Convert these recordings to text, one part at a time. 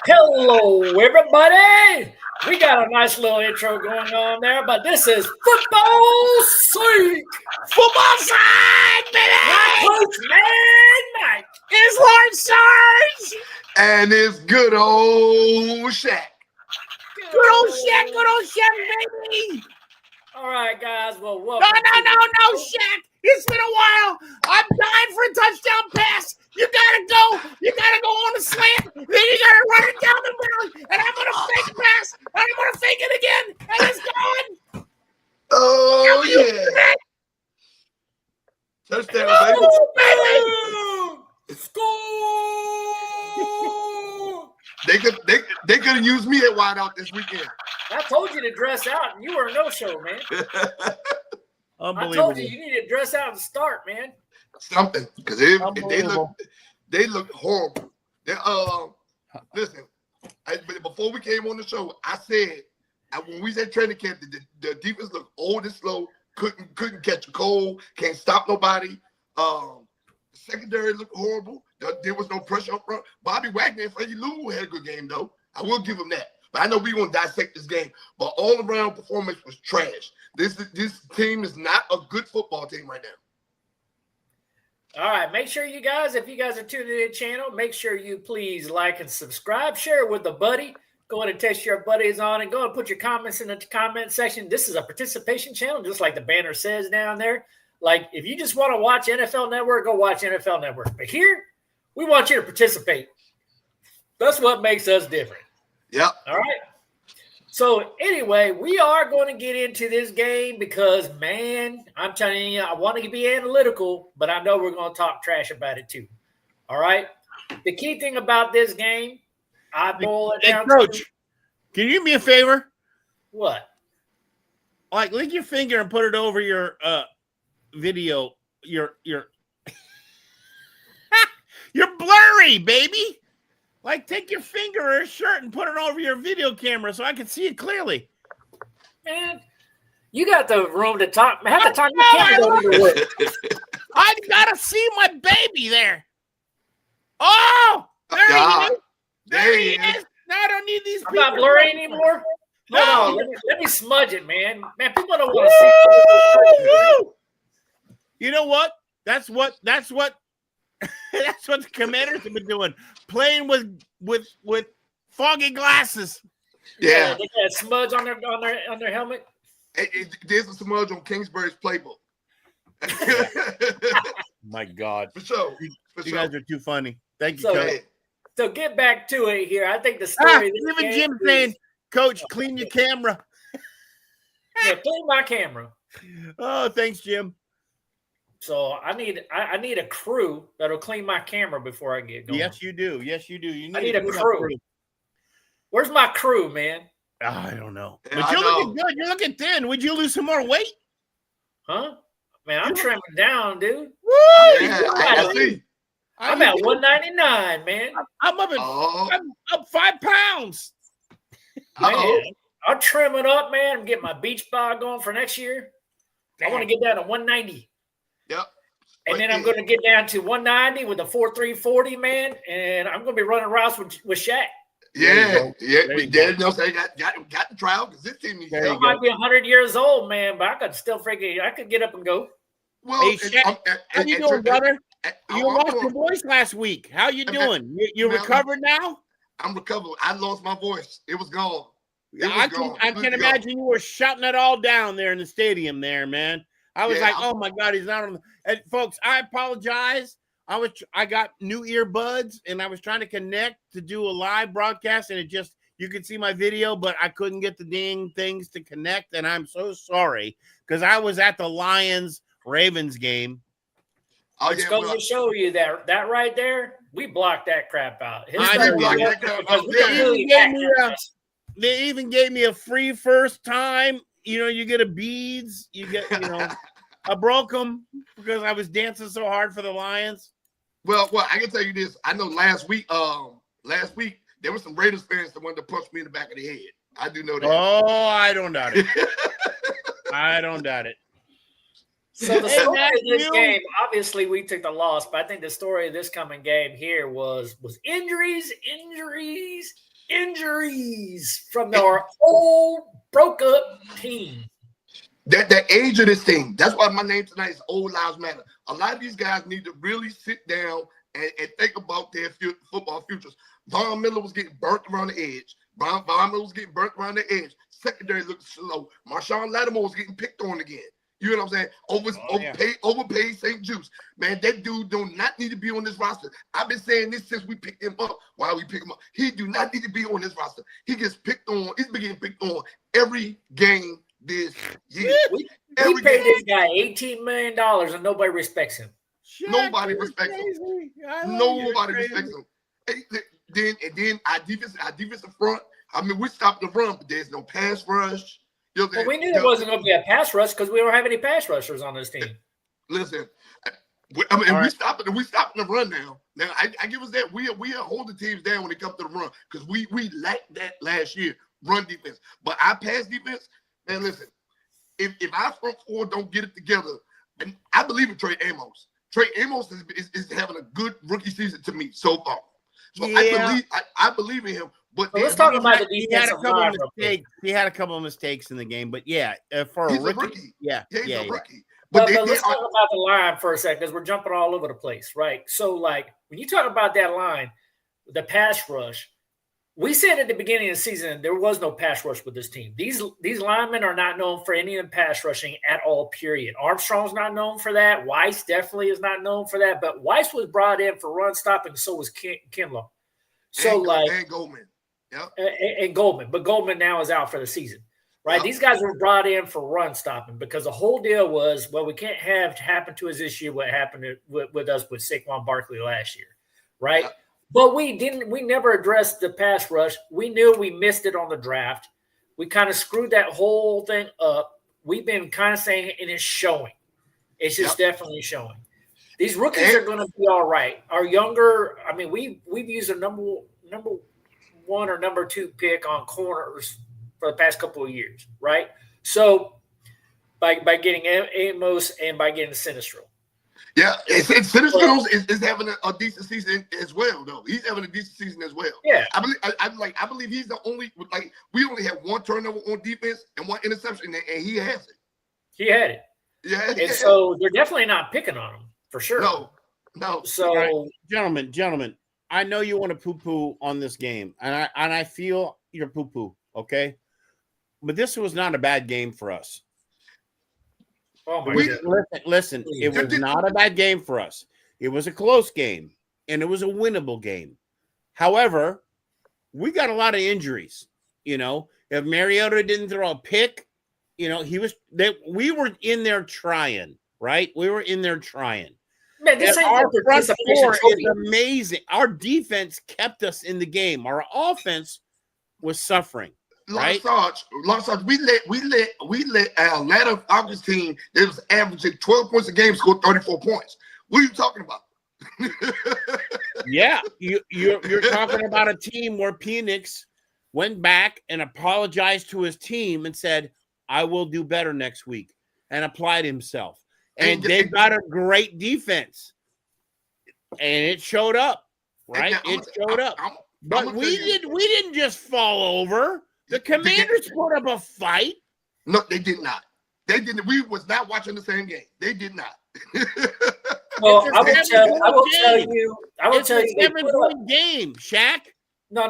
Hello, everybody. We got a nice little intro going on there, but this is Football Seek. Football side, My baby! coach, man, Mike. It's Lord Sarge! And it's good old Shaq. Good old Shaq, baby! All right, guys. Well, No, welcome. Shaq! It's been a while. I'm dying for a touchdown pass. You gotta go. You gotta go on a slant. Then you gotta run it down the middle. And I'm gonna fake a pass. And I'm gonna fake it again. And it's gone. Oh, yeah. Touchdown, baby. Score! They could have used me at wideout this weekend. I told you to dress out, and you were a no-show, man. I told you need to dress out and start, man. Something, because they look horrible. Listen, but before we came on the show, I said when we said training camp, the defense looked old and slow, couldn't catch a cold, can't stop nobody. The secondary looked horrible. There was no pressure up front. Bobby Wagner and Freddie Lou had a good game, though. I will give them that. But I know we're going to dissect this game. But all-around performance was trash. This team is not a good football team right now. All right. Make sure you guys, if you guys are tuning in the channel, make sure you please like and subscribe. Share it with a buddy. Go ahead and text your buddies on and go ahead and put your comments in the comment section. This is a participation channel, just like the banner says down there. Like, if you just want to watch NFL Network, go watch NFL Network. But here, we want you to participate. That's what makes us different. Yep. All right. So, anyway, we are going to get into this game because, man, I'm telling you, I want to be analytical, but I know we're going to talk trash about it too. All right? The key thing about this game, I boil it down to. Coach, can you do me a favor? What? Like, lick your finger and put it over your video. You're blurry, baby. Like, take your finger or a shirt and put it over your video camera so I can see it clearly. Man, you got the room to talk. Half the time you can't go to work. I gotta see my baby there. Oh, there he is. There he is. Now I don't need these. I'm not blurry anymore. No, let me smudge it, man. Man, people don't want to see. You know what? That's what that's what the Commanders have been doing, playing with foggy glasses. Yeah, they got smudge on their helmet. There's a smudge on Kingsbury's playbook. My God, for sure. You guys are too funny. Thank you, so, Coach. So get back to it here. I think the story. Even Jim saying, "Coach, clean your camera." Yeah, clean my camera. Oh, thanks, Jim. So I need a crew that'll clean my camera before I get going. Yes, you do. Yes, you do. I need a crew. Where's my crew, man? I don't know. Yeah, but you're looking good. You're looking thin. Would you lose some more weight? Huh? Man, I'm trimming down, dude. Woo! Yeah, I see. I'm at 199, man. I'm up I'm up 5 pounds. Man, I'm trimming up, man. I'm getting my beach bar going for next year. I want to get down to 190. Yep. And then I'm going to get down to 190 with a 4.340, man. And I'm going to be running routes with Shaq. Yeah. Dad knows I got the trial because this team needs I might be 100 years old, man, but I could still I could get up and go. Well, hey, Shaq, how you doing, brother? You lost your voice last week. How you doing? You recovered now? I'm recovered. I lost my voice. It was gone. I can imagine you were shouting it all down there in the stadium there, man. I was like, oh my God, he's not on. And folks, I apologize. I got new earbuds and I was trying to connect to do a live broadcast, and you could see my video, but I couldn't get the dang things to connect. And I'm so sorry because I was at the Lions-Ravens game. It's going to show you that right there, we blocked that crap out. They even gave me a free first time. You know, you get a beads. You get, I broke them because I was dancing so hard for the Lions. Well, I can tell you this. I know last week there were some Raiders fans that wanted to punch me in the back of the head. I do know that. Oh, I don't doubt it. I don't doubt it. So the story of this game, obviously we took the loss, but I think the story of this coming game here was injuries. Injuries from our old broke up team. The age of this thing. That's why my name tonight is Old Lives Matter. A lot of these guys need to really sit down and think about their football futures. Von Miller was getting burnt around the edge. Von Miller was getting burnt around the edge. Secondary looked slow. Marshawn Lattimore was getting picked on again. You know what I'm saying? Overpaid St. Juice. Man, that dude do not need to be on this roster. I've been saying this since we picked him up. Why we pick him up? He do not need to be on this roster. He gets picked on. He's been getting picked on every game this year. We paid this guy $18 million and nobody respects him. Nobody respects him. Nobody respects him. And then our defensive front. I mean, we stopped the run, but there's no pass rush. You know, well, we knew there wasn't going to be a pass rush because we don't have any pass rushers on this team. Listen, I mean, we stopping the run now. Now, I give us that. We are holding teams down when it comes to the run because we lacked that last year, run defense. But our pass defense, man, listen, if our front four don't get it together, and I believe in Trey Amos. Trey Amos is having a good rookie season to me so far. So yeah. I believe in him. But let's talk about the defense. He had a couple of mistakes in the game, but yeah, for a rookie. Yeah, he's a rookie. But let's talk about the line for a second because we're jumping all over the place, right? So, like, when you talk about that line, the pass rush, we said at the beginning of the season there was no pass rush with this team. These linemen are not known for any of the pass rushing at all, period. Armstrong's not known for that. Weiss definitely is not known for that. But Weiss was brought in for run stopping, so was Kinlaw. So, and Goldman. Yep. And Goldman. But Goldman now is out for the season, right? Yep. These guys were brought in for run stopping because the whole deal was, well, we can't have happen to us this year what happened with us with Saquon Barkley last year, right? Yep. But we never addressed the pass rush. We knew we missed it on the draft. We kind of screwed that whole thing up. We've been kind of saying it, and it's showing. It's just definitely showing. These rookies are going to be all right. Our younger, I mean, we've used a number one or number two pick on corners for the past couple of years, right? So by getting Amos and by getting Sinistro. Yeah, Sinistro is having a decent season as well, though. He's having a decent season as well. Yeah, I believe he's the only we only have one turnover on defense and one interception, and he has it. He had it. Yeah, and so they're definitely not picking on him for sure. No. So, right. Gentlemen, I know you want to poo-poo on this game, and I feel you're poo-poo, okay? But this was not a bad game for us. Oh my God. Listen, it was not a bad game for us. It was a close game, and it was a winnable game. However, we got a lot of injuries. You know, if Mariota didn't throw a pick, you know, we were in there trying, right? We were in there trying. Man, this ain't our front four is amazing. Our defense kept us in the game. Our offense was suffering. Right? Long Sarge, we let our Atlanta Falcons team that was averaging 12 points a game score 34 points. What are you talking about? Yeah, you're talking about a team where Penix went back and apologized to his team and said, "I will do better next week," and applied himself. And they've got a great defense, and it showed up, right? It showed up, but we didn't just fall over. The Commanders put up a fight. No, they did not. They didn't. We was not watching the same game. They did not. Well, I will tell you. It's a 7-point game, Shaq. No.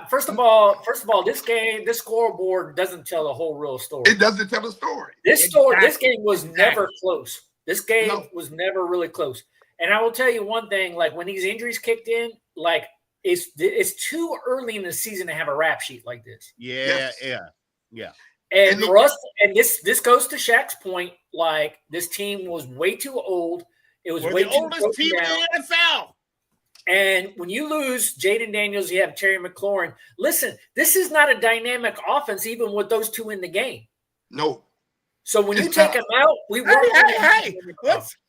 First of all, this scoreboard doesn't tell the whole real story. It doesn't tell the story. This game was never close. This game was never really close. And I will tell you one thing: like when these injuries kicked in, like. It's too early in the season to have a rap sheet like this. Yeah. And for us, and this goes to Shaq's point, like this team was way too old. It was way too oldest team in the NFL. And when you lose Jaden Daniels, you have Terry McLaurin. Listen, this is not a dynamic offense, even with those two in the game. No. So when you take them out, Hey,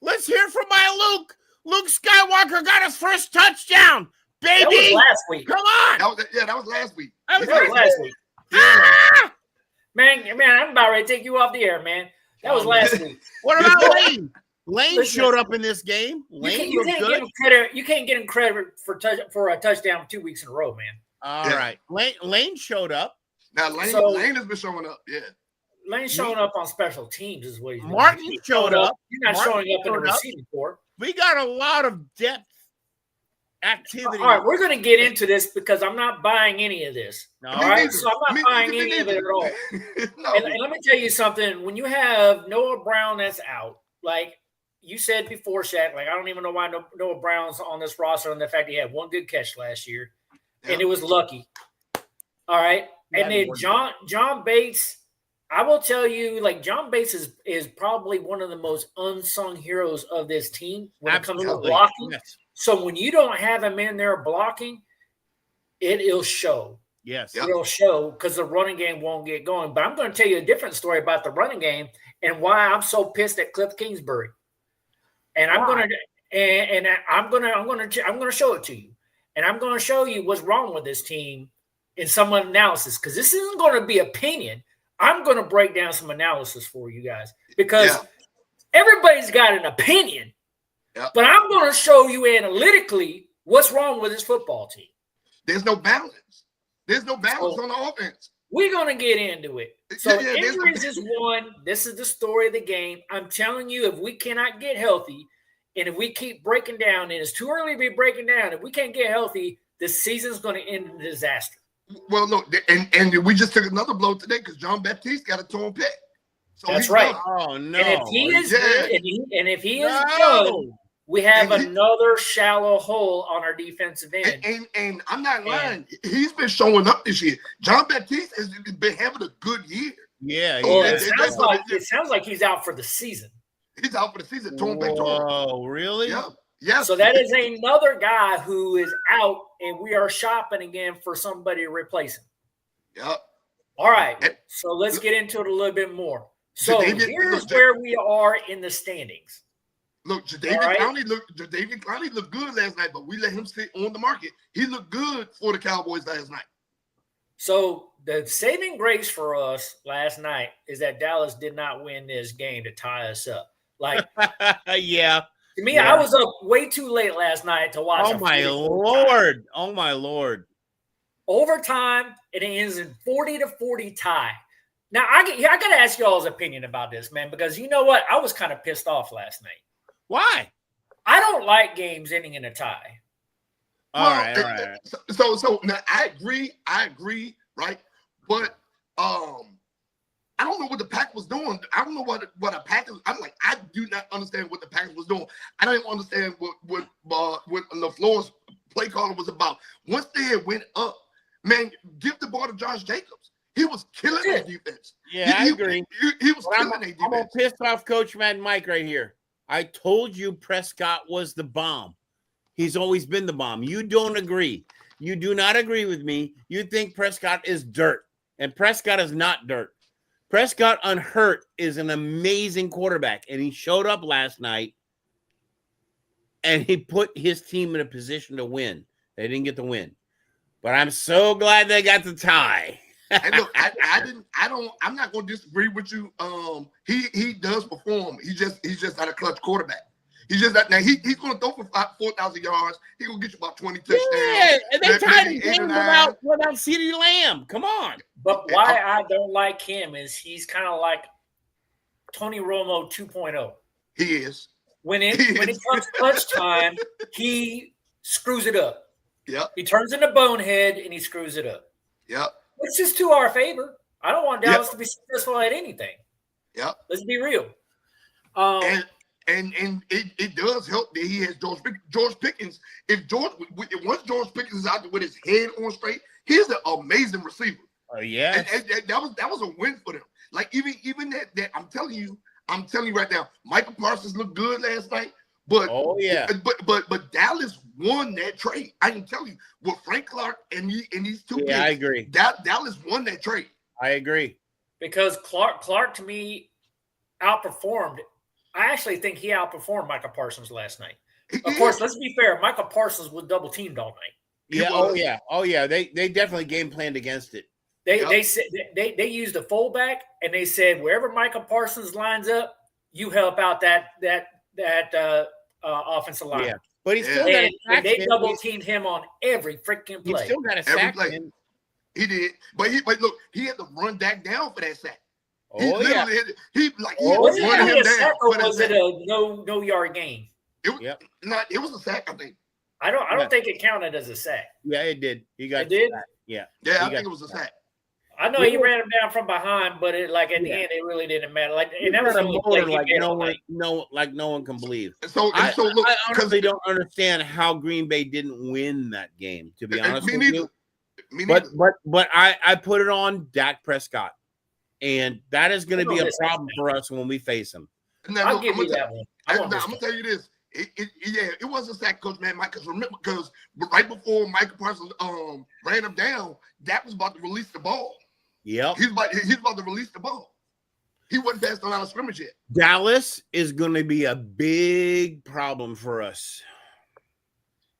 let's hear from my Luke. Luke Skywalker got his first touchdown. Baby, that was last week. Come on. That was last week. That was last week. Ah! Man, I'm about ready to take you off the air, man. That was last week. What about Lane? Lane showed up in this game. You can't get him credit for a touchdown 2 weeks in a row, man. All right. Lane showed up. Now Lane has been showing up. Yeah. Lane's showing up on special teams is what he's doing. Martin showed up. You're not showing up in the receiving corps. We got a lot of depth activity. All right, we're going to get into this because I'm not buying any of this. No. All right, so I'm not buying any of it at all. No. And let me tell you something. When you have Noah Brown that's out, like you said before, Shaq, like I don't even know why Noah Brown's on this roster and the fact he had one good catch last year, and it was lucky. All right, and then John Bates. I will tell you, like John Bates is probably one of the most unsung heroes of this team when it comes to blocking. Yes. So when you don't have him in there blocking, it'll show. Yes. It'll show because the running game won't get going. But I'm going to tell you a different story about the running game and why I'm so pissed at Cliff Kingsbury. And I'm going to show it to you. And I'm going to show you what's wrong with this team in some analysis because this isn't going to be opinion. I'm going to break down some analysis for you guys because everybody's got an opinion. But I'm going to show you analytically what's wrong with this football team. There's no balance. There's no balance on the offense. We're going to get into it. So injuries is one. This is the story of the game. I'm telling you, if we cannot get healthy and if we keep breaking down, and it's too early to be breaking down, if we can't get healthy, the season's going to end in disaster. Well, look, and we just took another blow today because John Baptiste got a torn pec. So that's right. Oh, no. And if he is good, and if he is done, we have another shallow hole on our defensive end. And I'm not lying. He's been showing up this year. John Baptiste has been having a good year. Yeah. Well, it sounds like he's out for the season. He's out for the season. Torn pec. Oh, really? Yeah. Yes. So that is another guy who is out, and we are shopping again for somebody to replace him. Yep. All right. So let's get into it a little bit more. So here's where we are in the standings. Look, Jadeveon Clowney looked good last night, but we let him sit on the market. He looked good for the Cowboys last night. So the saving grace for us last night is that Dallas did not win this game to tie us up. Like, yeah. To me, I was up way too late last night to watch. Oh my Lord! Oh my Lord! Overtime, it ends in 40-40 tie. Now I got to ask y'all's opinion about this, man, because you know what? I was kind of pissed off last night. Why? I don't like games ending in a tie. All right. So now I agree, right? But I don't know what the Pack was doing. I don't know what a Packers. I do not understand what the Packers was doing. I don't even understand what LaFleur's play calling was about. Once they had went up, man, give the ball to Josh Jacobs. He was killing their defense. Yeah, I agree. He was killing their defense. I'm gonna piss off Coach Mad Mike right here. I told you Prescott was the bomb. He's always been the bomb. You don't agree. You do not agree with me. You think Prescott is dirt, and Prescott is not dirt. Prescott unhurt is an amazing quarterback, and he showed up last night, and he put his team in a position to win. They didn't get the win, but I'm so glad they got the tie. And look, I'm not going to disagree with you. He does perform. He's just not a clutch quarterback. He's just not. Now he's going to throw for 4,000 yards. He's going to get you about 20 touchdowns. Yeah, and they tied the game without CeeDee Lamb. Come on. But why I don't like him is he's kind of like Tony Romo 2.0. He is. When it comes clutch time, he screws it up. Yep. He turns into bonehead and he screws it up. Yep. It's just to our favor. I don't want Dallas to be successful at anything. Yep. Let's be real. And it does help that he has George Pickens. Once George Pickens is out there with his head on straight, he's an amazing receiver. Oh yeah. And that was a win for them. Like even that I'm telling you right now, Michael Parsons looked good last night. But but Dallas won that trade. I can tell you with Frank Clark and these two kids. I agree. Dallas won that trade. I agree. Because Clark to me outperformed. I actually think he outperformed Michael Parsons last night. Of course, let's be fair. Michael Parsons was double teamed all night. Yeah. Oh yeah. They definitely game planned against it. They said they used a fullback and they said wherever Michael Parsons lines up, you help out that offensive line. Yeah, But he still got a sack. And they double teamed him on every freaking play. He still got a sack. He did, but look, he had to run Dak down for that sack. Oh yeah, he was running him down. Or was it a no yard gain? It was a sack, I think. I don't think it counted as a sack. Yeah, it did. He got it did. Yeah, I think it was a sack. I know he ran him down from behind, but at the end, it really didn't matter. And that was a motor no one can believe. So look, I honestly don't understand how Green Bay didn't win that game. To be honest with you, but I put it on Dak Prescott, and that is going to be a problem for us when we face him. I'll give you that one. I'm gonna tell you this. It was a sack, Coach Man Mike. Because right before Michael Parsons ran him down, Dak was about to release the ball. Yep. He's about to release the ball. He wasn't past the line of scrimmage yet. Dallas is going to be a big problem for us.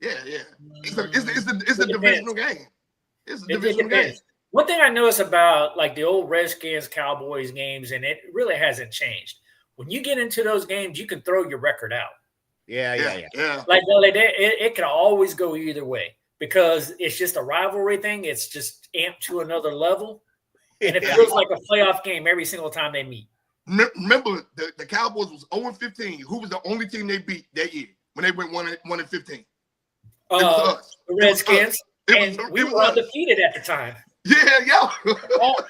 Yeah. It's a divisional game. It's a divisional game. One thing I notice about the old Redskins Cowboys games, and it really hasn't changed. When you get into those games, you can throw your record out. Yeah. It can always go either way because it's just a rivalry thing. It's just amped to another level. And it feels like a playoff game every single time they meet. Remember, the Cowboys was 0-15. Who was the only team they beat that year when they went 1-15? The Redskins. We were undefeated at the time. Yeah.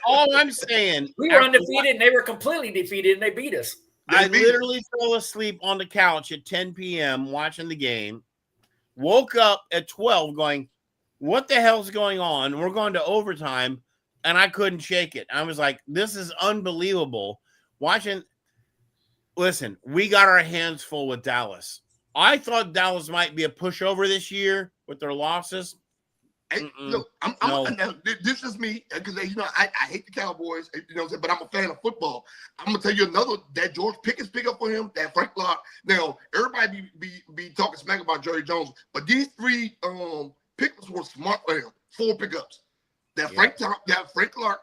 all I'm saying. We were undefeated and they were completely defeated and they beat us. I literally fell asleep on the couch at 10 p.m. watching the game. Woke up at 12 going, what the hell's going on? We're going to overtime. And I couldn't shake it. I was like, this is unbelievable. Listen, we got our hands full with Dallas. I thought Dallas might be a pushover this year with their losses. Look, this is me because I hate the Cowboys, but I'm a fan of football. I'm gonna tell you another that George Pickens pick up for him, that Frank Clark. Now everybody be talking smack about Jerry Jones, but these 3 pickups were smart for him. 4 pickups. That Frank Clark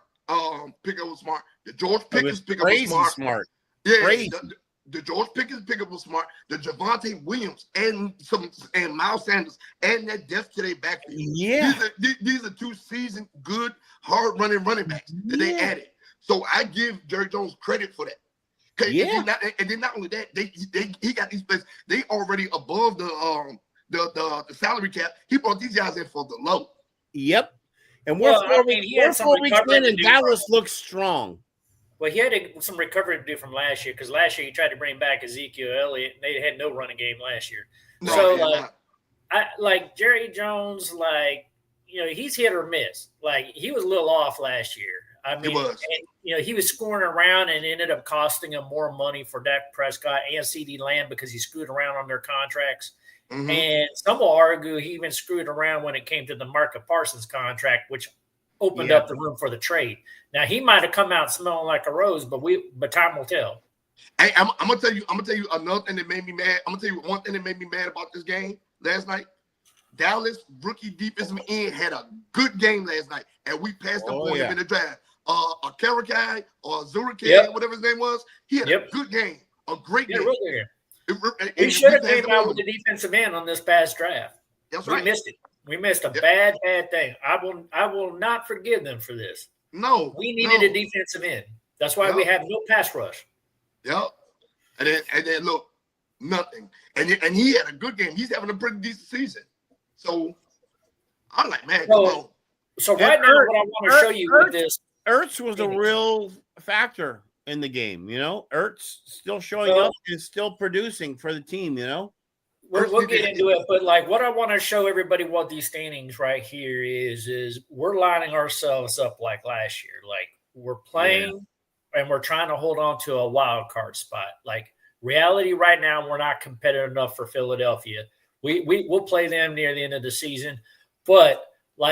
pickup was smart. The George Pickens pickup was smart. Yeah, the George Pickens pickup was smart. The Javonte Williams and Miles Sanders and that depth to their backfield. Yeah, these are 2 seasoned, good, hard running backs that they added. So I give Jerry Jones credit for that. Yeah, and then not only that, he got these players. They already above the salary cap. He brought these guys in for the low. Yep. And we're 4 weeks in, and Dallas looks strong. Well, he had some recovery to do from last year because last year he tried to bring back Ezekiel Elliott. And they had no running game last year. Jerry Jones, he's hit or miss. He was a little off last year. I mean, he was. And, he was scoring around and ended up costing him more money for Dak Prescott and CeeDee Lamb because he screwed around on their contracts. Mm-hmm. And some will argue he even screwed around when it came to the Micah Parsons contract, which opened up the room for the trade. Now he might have come out smelling like a rose, but time will tell. Hey, I'm gonna tell you another thing that made me mad. I'm gonna tell you one thing that made me mad about this game last night. Dallas rookie defensive end had a good game last night, and we passed him in the draft. A Karakai or Zurich, whatever his name was, he had a good game, a great game. Really good. We should have came out with the defensive end on this past draft. That's right. We missed it. We missed a bad thing. I will not forgive them for this. No. We needed a defensive end. That's why we have no pass rush. Yep. And then look, nothing. And he had a good game. He's having a pretty decent season. So I'm like, man, come on. So right now, what I want to show you with this. Ertz was a real factor in the game, Ertz still showing up and still producing for the team, We'll get into it, but what I want to show everybody what these standings right here is we're lining ourselves up like last year. We're playing and we're trying to hold on to a wild card spot. Reality right now, we're not competitive enough for Philadelphia. We'll play them near the end of the season, but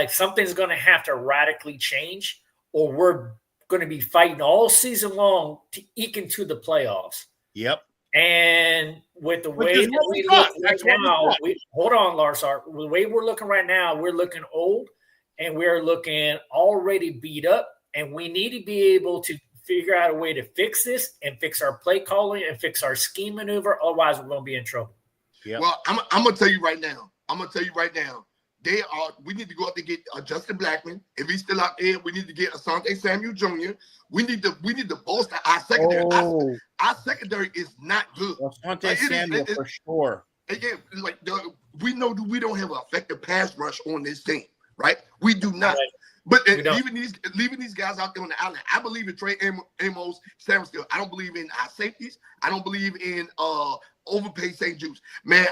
something's going to have to radically change, or we're going to be fighting all season long to eke into the playoffs. Yep. And with the way that we look right now, hold on, Larsar. The way we're looking right now, we're looking old and we're looking already beat up. And we need to be able to figure out a way to fix this and fix our play calling and fix our scheme maneuver. Otherwise, we're going to be in trouble. Yeah. Well, I'm gonna tell you right now. We need to go out to get Justin Blackman. If he's still out there, we need to get Asante Samuel Jr. We need to bolster our secondary. Oh. Our secondary is not good. Asante Samuel for sure. Again, we know we don't have an effective pass rush on this team, right? We do not. Right. But leaving these guys out there on the island, I believe in Trey Amos, Sam Steele. I don't believe in our safeties. I don't believe in overpaid St. Juice. Man,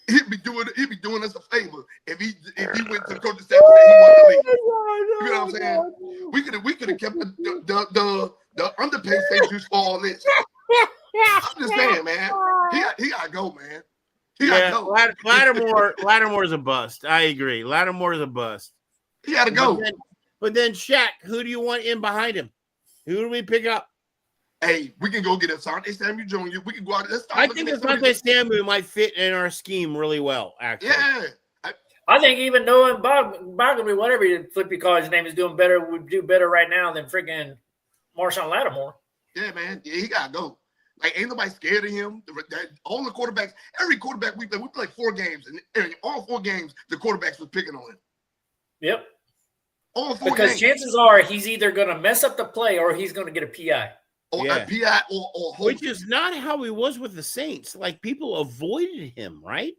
he'd be doing us a favor if he went to coach staff and said he wanted to leave. You know what I'm saying? We could have kept the underpaid St. Juice for all this. I'm just saying, man. He gotta go, man. He gotta go. Lattimore's a bust. I agree. Lattimore's a bust. He gotta go. But then Shaq, who do you want in behind him? Who do we pick up? Hey, we can go get Asante Samuel Jr. We can go out. I think Asante Samuel might fit in our scheme really well, actually. Yeah. I think even Noah Boggleby, whatever you flip your call, his name is doing better, would do better right now than freaking Marshawn Lattimore. Yeah, man. Yeah, he gotta go. Like, ain't nobody scared of him. All the quarterbacks, every quarterback we played 4 games, and all 4 games, the quarterbacks was picking on him. Yep. All 4 because games. Chances are he's either going to mess up the play or he's going to get a PI. Or a PI or which is not how he was with the Saints. Like, people avoided him, right?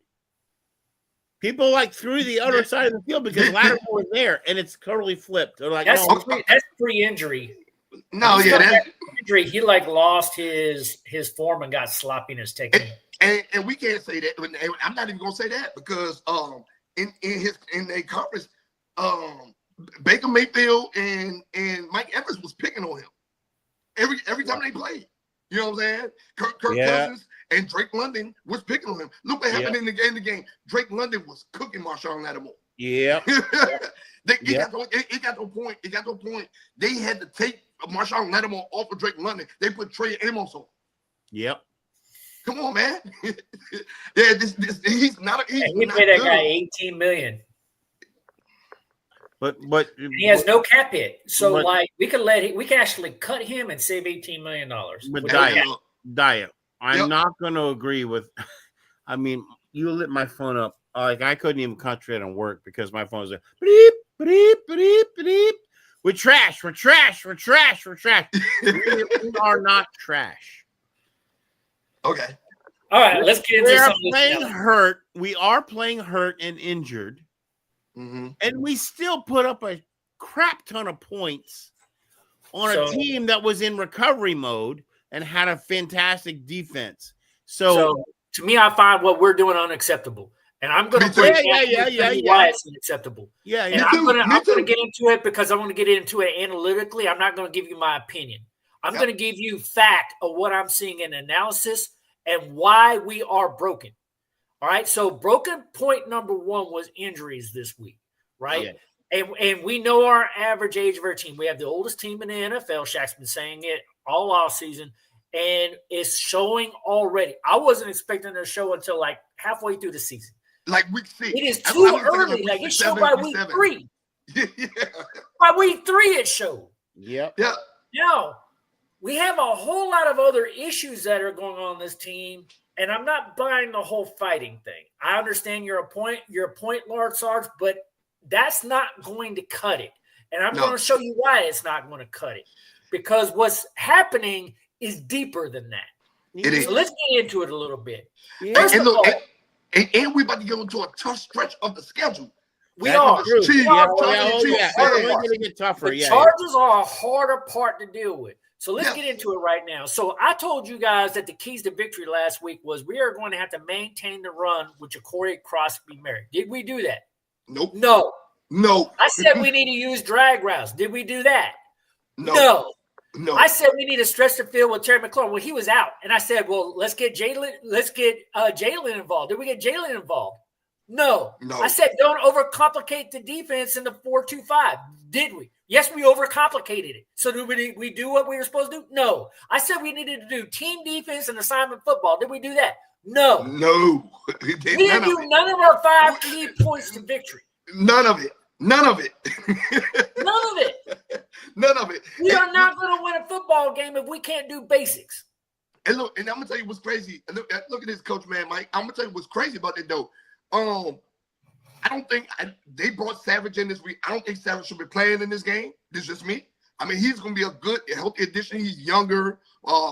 People threw the other side of the field because Lattimore was there, and it's totally flipped. They're like, that's pre-injury. No, that's injury. He lost his form and got sloppy in his technique. And we can't say that. I'm not even gonna say that because in a conference, Baker Mayfield and Mike Evans was picking on him every time they played. You know what I'm saying? Kirk Cousins and Drake London was picking on him. Look what happened in the game. Drake London was cooking Marshawn Lattimore. Yeah. It got to a point. They had to take Marshawn Lattimore off of Drake London. They put Trey Amos on. Yep. Come on, man. He's not. He paid that guy $18 million. But he has no cap hit, so we can actually cut him and save $18 million. But Daya, I'm not going to agree with. I mean, you lit my phone up. I couldn't even concentrate on work because my phone was like, beep, beep, beep, beep. We're trash. We are not trash. Okay. All right, let's get into something. We are playing hurt and injured. Mm-hmm. And we still put up a crap ton of points on a team that was in recovery mode and had a fantastic defense. So to me, I find what we're doing unacceptable. And I'm going to break why it's unacceptable. Yeah. And I'm going to get into it because I want to get into it analytically. I'm not going to give you my opinion. I'm going to give you fact of what I'm seeing in analysis and why we are broken. All right. So broken point number 1 was injuries this week, right? Yeah. And we know our average age of our team. We have the oldest team in the NFL. Shaq's been saying it all off season. And it's showing already. I wasn't expecting it to show until halfway through the season. Like week 6. It is too early. It showed by week 3. Yeah. By week 3, it showed. Yep. Yeah. Now, we have a whole lot of other issues that are going on this team, and I'm not buying the whole fighting thing. I understand your point, Lord Sarge, but that's not going to cut it. And I'm going to show you why it's not going to cut it. Because what's happening is deeper than that. It is. So let's get into it a little bit. Yeah. First of all, and we're about to go into a tough stretch of the schedule. We are. It's going to get tougher. The Chargers are a harder part to deal with. So let's get into it right now. So I told you guys that the keys to victory last week was we are going to have to maintain the run with Ja'Cory Crosby-Merritt. Did we do that? Nope. No. I said we need to use drag routes. Did we do that? No. I said we need to stretch the field with Terry McLaurin. Well, he was out. And I said, well, let's get Jalen involved. Did we get Jalen involved? No. I said don't overcomplicate the defense in the 4-2-5. Did we? Yes, we overcomplicated it. So did we do what we were supposed to do? No. I said we needed to do team defense and assignment football. Did we do that? No. We didn't do none of our 5 key points to victory. None of it. None of it. We are not going to win a football game if we can't do basics. And look, and I'm gonna tell you what's crazy. And look at this, Coach Man, Mike. I'm gonna tell you what's crazy about that though. I don't think they brought Savage in this week. I don't think Savage should be playing in this game. This is just me. I mean, he's gonna be a good, healthy addition. He's younger,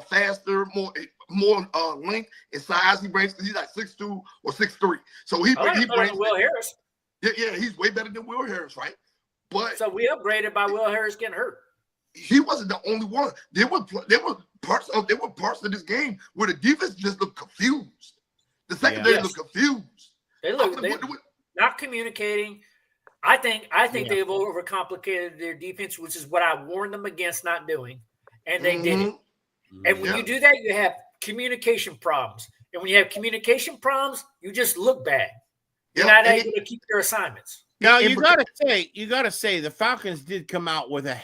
faster, more length and size. He brings. He's like 6'2" or 6'3". So he brings Will Harris. Yeah, he's way better than Will Harris, right? But so we upgraded by Will Harris getting hurt. He wasn't the only one. There were parts of this game where the defense just looked confused. The secondary looked confused. They look not communicating. I think they've overcomplicated their defense, which is what I warned them against not doing, and they did it. And when you do that, you have communication problems. And when you have communication problems, you just look bad. You're not able to keep your assignments. Now you gotta say the Falcons did come out with a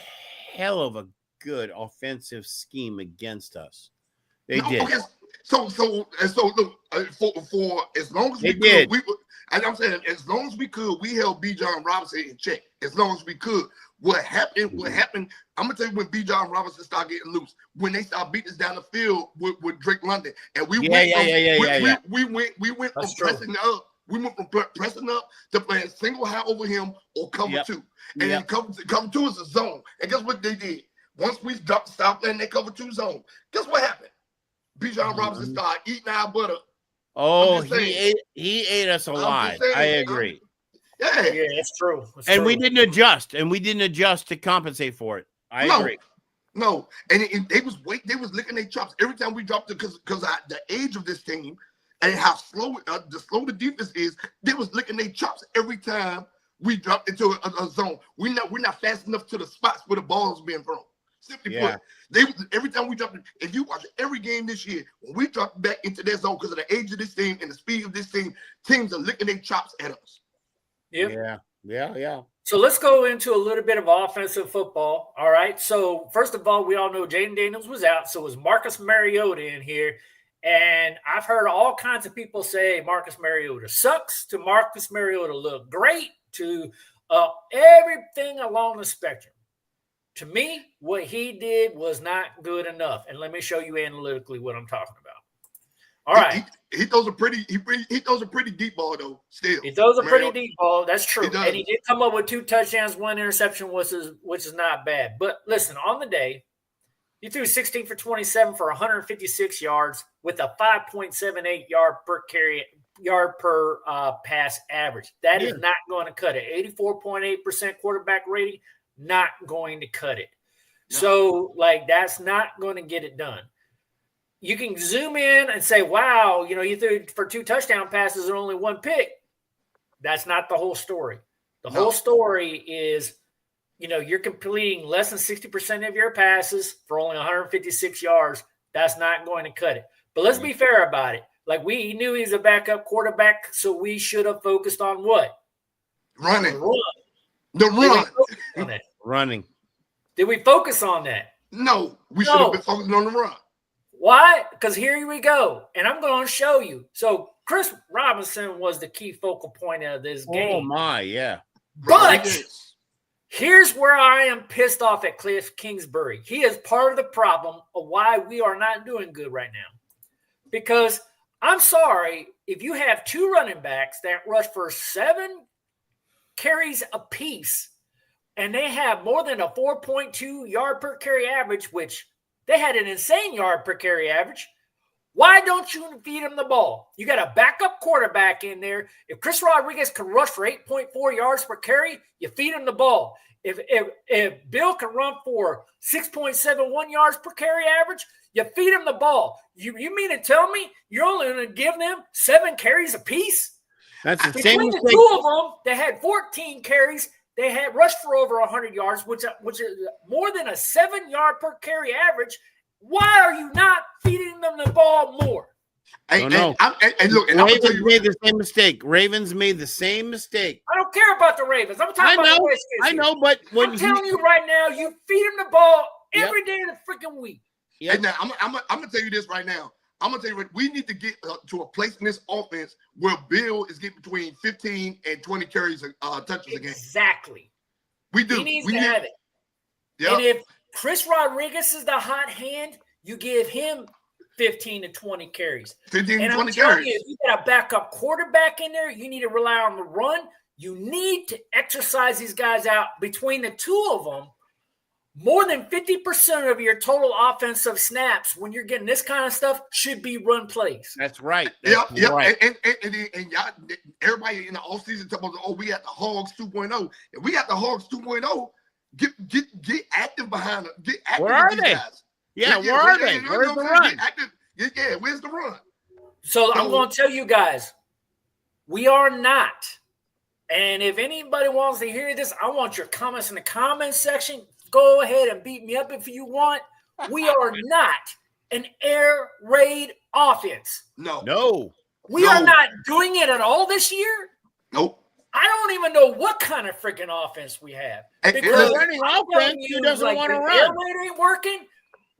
hell of a good offensive scheme against us. They did. Okay. So look, for as long as we could, and I'm saying as long as we could, we held B. John Robinson in check. As long as we could. What happened? I'm gonna tell you when B. John Robinson started getting loose, when they started beating us down the field with Drake London, and we went from pressing up. We went from pressing up to playing single high over him or cover two. And then cover two is a zone. And guess what they did? Once we stopped playing that cover two zone, guess what happened? Bijan Robinson started eating our butter. Oh, he ate us alive. I agree. Yeah, it's true. And we didn't adjust. To compensate for it. I agree. No, and they was licking their chops every time we dropped it because the age of this team and how slow the defense is. They was licking their chops every time we dropped into a zone. We're not fast enough to the spots where the ball is being thrown. Simply put, every time we dropped, if you watch every game this year, when we dropped back into that zone because of the age of this team and the speed of this team, teams are licking their chops at us. Yeah. Yeah. So let's go into a little bit of offensive football. All right. So first of all, we all know Jaden Daniels was out, so it was Marcus Mariota in here. And I've heard all kinds of people say Marcus Mariota sucks, to Marcus Mariota look great, to everything along the spectrum. To me, what he did was not good enough. And let me show you analytically what I'm talking about. All right. He throws a pretty deep ball though. Still, he throws a pretty deep ball. That's true. And he did come up with 2 touchdowns, 1 interception, which is not bad. But listen, on the day, he threw 16 for 27 for 156 yards with a 5.78 yard per pass average. That is not going to cut it. 84.8% quarterback rating, not going to cut it. No. So, that's not going to get it done. You can zoom in and say, wow, you threw for 2 touchdown passes and only 1 pick. That's not the whole story. The whole story is, you're completing less than 60% of your passes for only 156 yards. That's not going to cut it. But let's be fair about it. We knew he was a backup quarterback, so we should have focused on what? Running. The run. Running. Did we focus on that? No, we should have been focusing on the run. Why? Because here we go. And I'm going to show you. So Chris Robinson was the key focal point of this game. Oh, my, yeah. But here's where I am pissed off at Cliff Kingsbury. He is part of the problem of why we are not doing good right now. Because I'm sorry, if you have 2 running backs that rush for 7 carries apiece, and they have more than a 4.2 yard per carry average, which they had an insane yard per carry average, why don't you feed them the ball? You got a backup quarterback in there. If Chris Rodriguez can rush for 8.4 yards per carry, you feed him the ball. If Bill can run for 6.71 yards per carry average, you feed him the ball. You mean to tell me you're only going to give them 7 carries apiece? That's the same mistake. Between the 2 of them, they had 14 carries. They had rushed for over 100 yards, which is more than a 7-yard per carry average. Why are you not feeding them the ball more? Look, Ravens made the same mistake. Ravens made the same mistake. I don't care about the Ravens. I'm talking about the Redskins. I know, but I'm telling you right now, you feed them the ball every day of the freaking week. Yep. And now I'm gonna tell you this right now. I'm gonna tell you what we need to get to a place in this offense where Bill is getting between 15 and 20 carries touches a game. Exactly. We do. He needs to have it. Yep. And if Chris Rodriguez is the hot hand, you give him 15 to 20 carries. 15 and to 20 I'm telling carries. you, if you got a backup quarterback in there, you need to rely on the run. You need to exercise these guys out between the two of them. More than 50% of your total offensive snaps when you're getting this kind of stuff should be run plays. That's right. That's Yep. right. And y'all, everybody in the offseason talking about, oh, we got the Hogs 2.0. And we got the Hogs 2.0. Get active behind them. Get active Where are with they? these guys. Yeah, where are they? Where's the run? Get active. Yeah, where's the run? So I'm going to tell you guys, we are not. And if anybody wants to hear this, I want your comments in the comments section. Go ahead and beat me up if you want. We are not an air raid offense. No. We are not doing it at all this year. Nope. I don't even know what kind of freaking offense we have. Because running offense, who doesn't want to run? Air raid ain't working.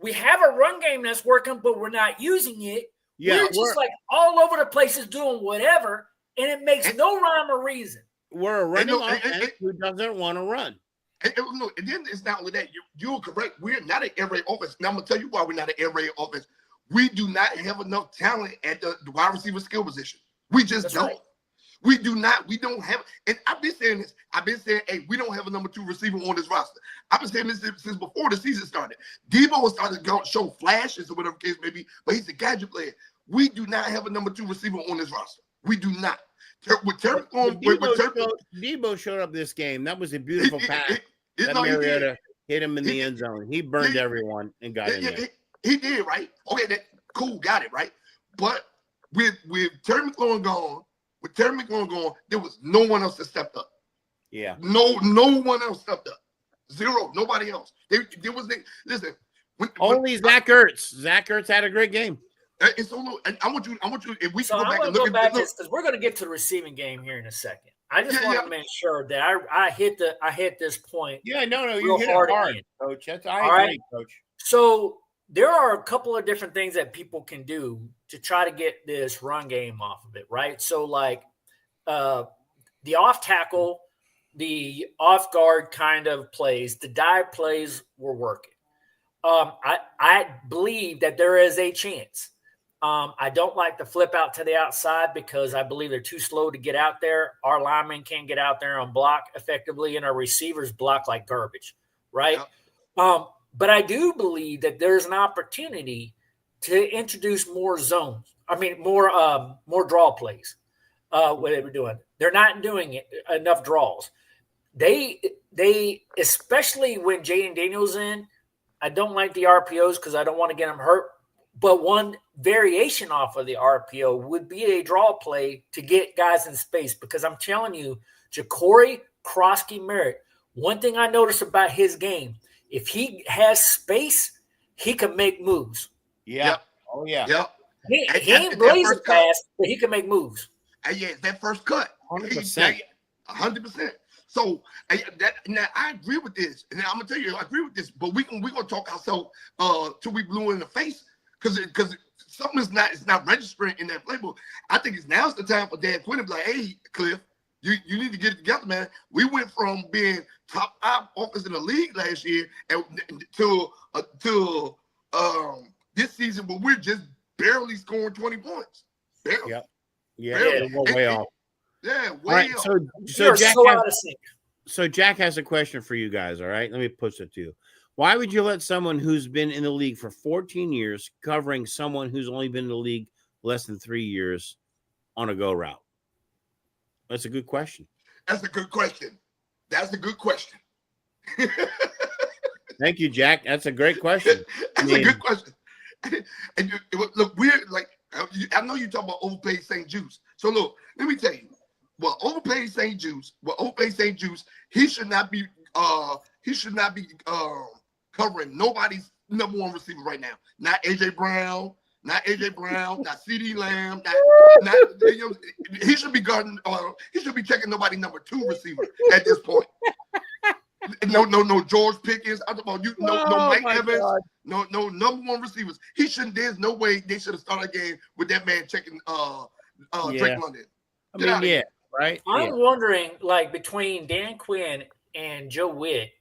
We have a run game that's working, but we're not using it. Yeah, we're just like all over the places doing whatever, and it makes no rhyme or reason. We're a running offense who doesn't want to run. And then it's not only that. You're correct. We're not an air raid offense. Now I'm gonna tell you why we're not an air raid offense. We do not have enough talent at the wide receiver skill position. We just don't. Right. We do not. We don't have. And I've been saying this. I've been saying, hey, we don't have a number 2 receiver on this roster. I've been saying this since before the season started. Debo was starting to show flashes or whatever case may be, but he's a gadget player. We do not have a number 2 receiver on this roster. We do not. Debo showed up this game. That was a beautiful pass. Mariota hit him in the end zone. He burned everyone and got in there. He did, right? Okay, cool, got it, right? But with Terry McLaurin gone, there was no one else that stepped up. Yeah. No one else stepped up. Zero. Nobody else. Listen. Only Zach Ertz. Zach Ertz had a great game. And so, I want you. If we can go back and look at this, because we're going to get to the receiving game here in a second. I just want to make sure that I hit this point. Yeah, no, you hit it hard, Coach. I agree, Coach. So there are a couple of different things that people can do to try to get this run game off of it, right? So like the off tackle, the off guard kind of plays, the dive plays were working. I believe that there is a chance. I don't like to flip out to the outside because I believe they're too slow to get out there. Our linemen can't get out there and block effectively, and our receivers block like garbage, right? Yeah. But I do believe that there's an opportunity to introduce more zones. I mean, more draw plays. What they were doing, they're not doing enough draws. They especially when Jaden Daniels in. I don't like the RPOs because I don't want to get them hurt. But one variation off of the RPO would be a draw play to get guys in space, because I'm telling you, Ja'Cory Krosky-Merritt, one thing I noticed about his game, if he has space, he can make moves. Yeah. Yep. Oh, yeah. Yep. He ain't blazing fast, but he can make moves. And yeah, that first cut. 100%. 100%. So now I agree with this, and I'm gonna tell you I agree with this. But we're gonna talk ourselves till we blue in the face, because something is not registering in that playbook. I think now's the time for Dan Quinn to be like, hey, Cliff, you need to get it together, man. We went from being top 5 offense in the league last year and to this season where we're just barely scoring 20 points. Barely. Yep. Yeah, way off. Yeah, way all right, off. So Jack has a question for you guys, all right? Let me push it to you. Why would you let someone who's been in the league for 14 years covering someone who's only been in the league less than 3 years on a go route? That's a good question. That's a good question. Thank you, Jack. That's a great question. That's a good question. And look, we're like, I know you talk about overpaid St. Juice. So look, let me tell you, overpaid St. Juice, he should not be covering nobody's number 1 receiver right now. Not AJ Brown, not CeeDee Lamb, he should be guarding. He should be checking nobody number 2 receiver at this point. No George Pickens. I'm talking about no Mike Evans. God. No number 1 receivers. He shouldn't. There's no way they should have started a game with that man checking Drake London. Right. I'm wondering, like, between Dan Quinn and Joe Witt,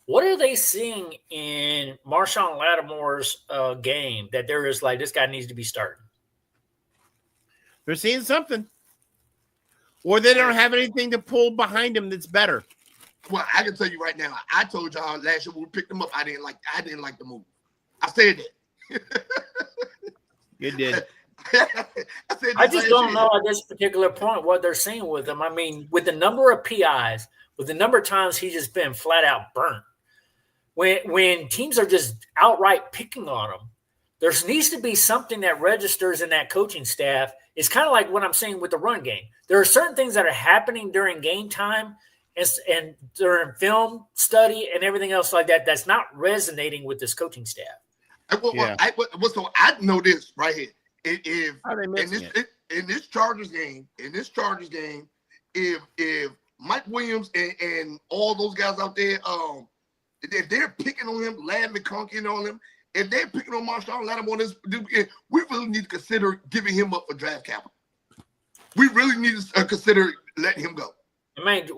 What are they seeing in Marshawn Lattimore's game that they're just like, this guy needs to be starting? They're seeing something. Or they don't have anything to pull behind him that's better. Well, I can tell you right now, I told y'all last year when we picked him up, I didn't like the move. I said that. You did. I just don't know at this particular point what they're seeing with him. I mean, with the number of PIs, with the number of times he's just been flat out burnt, when teams are just outright picking on him, there needs to be something that registers in that coaching staff. It's kind of like what I'm saying with the run game. There are certain things that are happening during game time and during film study and everything else like that that's not resonating with this coaching staff. So I know this right here. If in this Chargers game, if Mike Williams and all those guys out there, if they're picking on him, Ladd McConkey on him, if they're picking on Marshawn Lattimore, we really need to consider giving him up for draft capital. We really need to consider letting him go. I mean,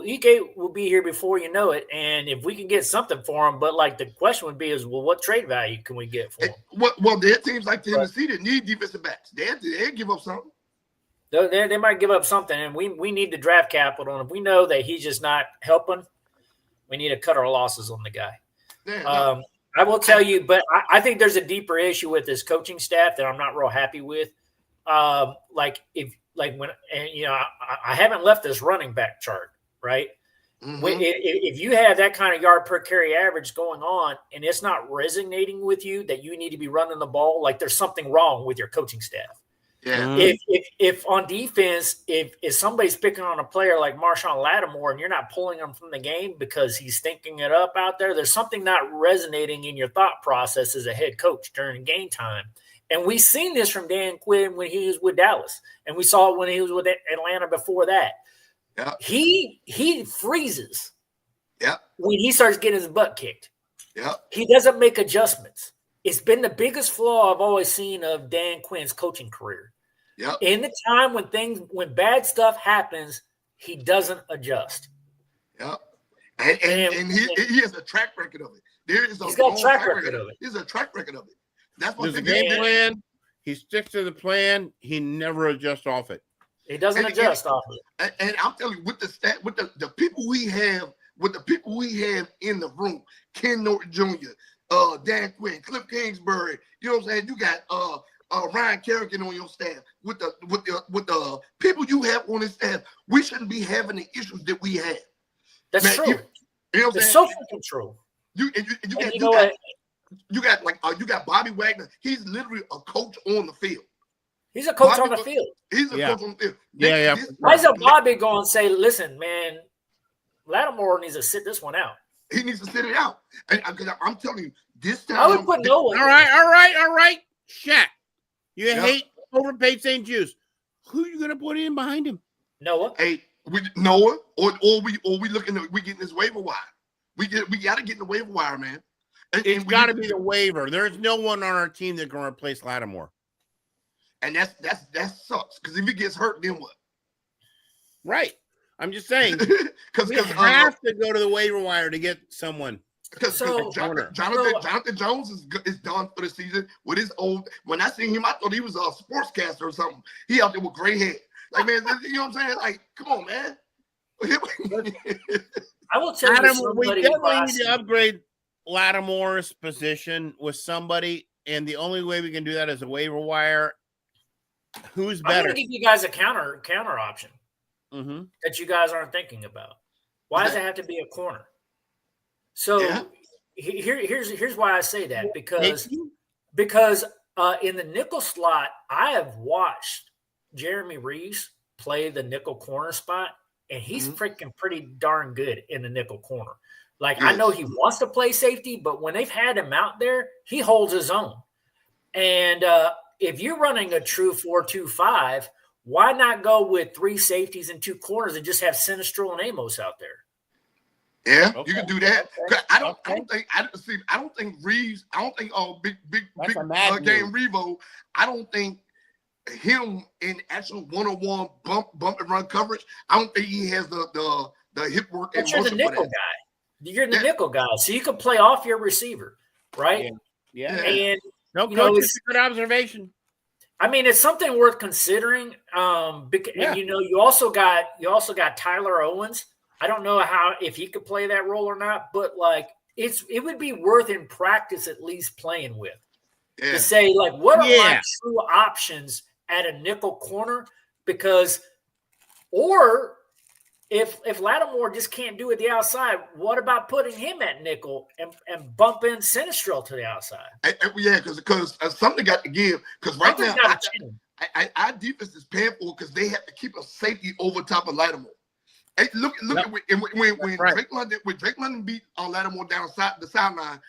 EK will be here before you know it, and if we can get something for him, but like the question would be is, well, what trade value can we get for him? Well, there are teams like Tennessee that need defensive backs. They give up something. They might give up something, and we need the draft capital. And if we know that he's just not helping, we need to cut our losses on the guy. Yeah, I will tell you, but I think there's a deeper issue with this coaching staff that I'm not real happy with. I haven't left this running back chart, right? Mm-hmm. If you have that kind of yard per carry average going on and it's not resonating with you that you need to be running the ball, like there's something wrong with your coaching staff. Yeah. Mm-hmm. If on defense, if somebody's picking on a player like Marshawn Lattimore and you're not pulling him from the game because he's thinking it up out there's something not resonating in your thought process as a head coach during game time. And we've seen this from Dan Quinn when he was with Dallas, and we saw it when he was with Atlanta before that. Yeah. He freezes. Yeah. When he starts getting his butt kicked. Yeah. He doesn't make adjustments. It's been the biggest flaw I've always seen of Dan Quinn's coaching career. Yeah. In the time when bad stuff happens, he doesn't adjust. Yeah. And he has a track record of it. He's got a track record of it. He's a track record of it. That's what there's a game plan. He sticks to the plan. He never adjusts off it. He doesn't adjust off it. And I'm telling you, with the people we have, in the room, Ken Norton Jr., Dan Quinn, Cliff Kingsbury, you know what I'm saying? You got Ryan Kerrigan on your staff. With the people you have on this staff, we shouldn't be having the issues that we have. That's true. You know what I'm it's saying? So freaking true. You got Bobby Wagner. He's literally a coach on the field. He's a coach on the field. He's a coach on the field. Yeah. Why is Bobby going to say, listen, man, Lattimore needs to sit this one out? He needs to sit it out. And I'm telling you, this time. I would put Noah. All right. Shaq, you hate overpaid St. Jude's. Who are you going to put in behind him? Noah. Hey, Noah, or we looking at we getting this waiver wire. We got to get in the waiver wire, man. It's got to be the waiver. There's no one on our team that can replace Lattimore. And that sucks because if he gets hurt, then what? Right. I'm just saying. Because we have to go to the waiver wire to get someone. Because Jonathan Jones is done for the season with his old. When I seen him, I thought he was a sportscaster or something. He out there with gray hair. Like, man, you know what I'm saying? Like, come on, man. I will tell you, we definitely need to upgrade Lattimore's position with somebody, and the only way we can do that is a waiver wire. Who's better? I'm going to give you guys a counter option that you guys aren't thinking about. Why does it have to be a corner? So here's why I say that, because in the nickel slot, I have watched Jeremy Reeves play the nickel corner spot, and he's freaking pretty darn good in the nickel corner. Like, I know he wants to play safety, but when they've had him out there, he holds his own. And if you're running a true 4-2-5, why not go with 3 safeties and 2 corners and just have Sinistro and Amos out there? Yeah, you can do that. I don't think Reeves. I don't think big game Revo. I don't think him in actual one-on-one bump and run coverage. I don't think he has the hip work. But you're the nickel guy. You're the nickel guy, so you can play off your receiver, right? Yeah. And no, coach, it's a good observation. I mean, it's something worth considering. And you also got Tyler Owens. I don't know if he could play that role or not, but like it would be worth in practice at least playing with to say like what are my true options at a nickel corner, because or if Lattimore just can't do it the outside, what about putting him at nickel and bumping Sinistro to the outside? Because something got to give. Because right now, our defense is painful because they have to keep a safety over top of Lattimore. Hey, look at when Drake London beat Lattimore down the sideline,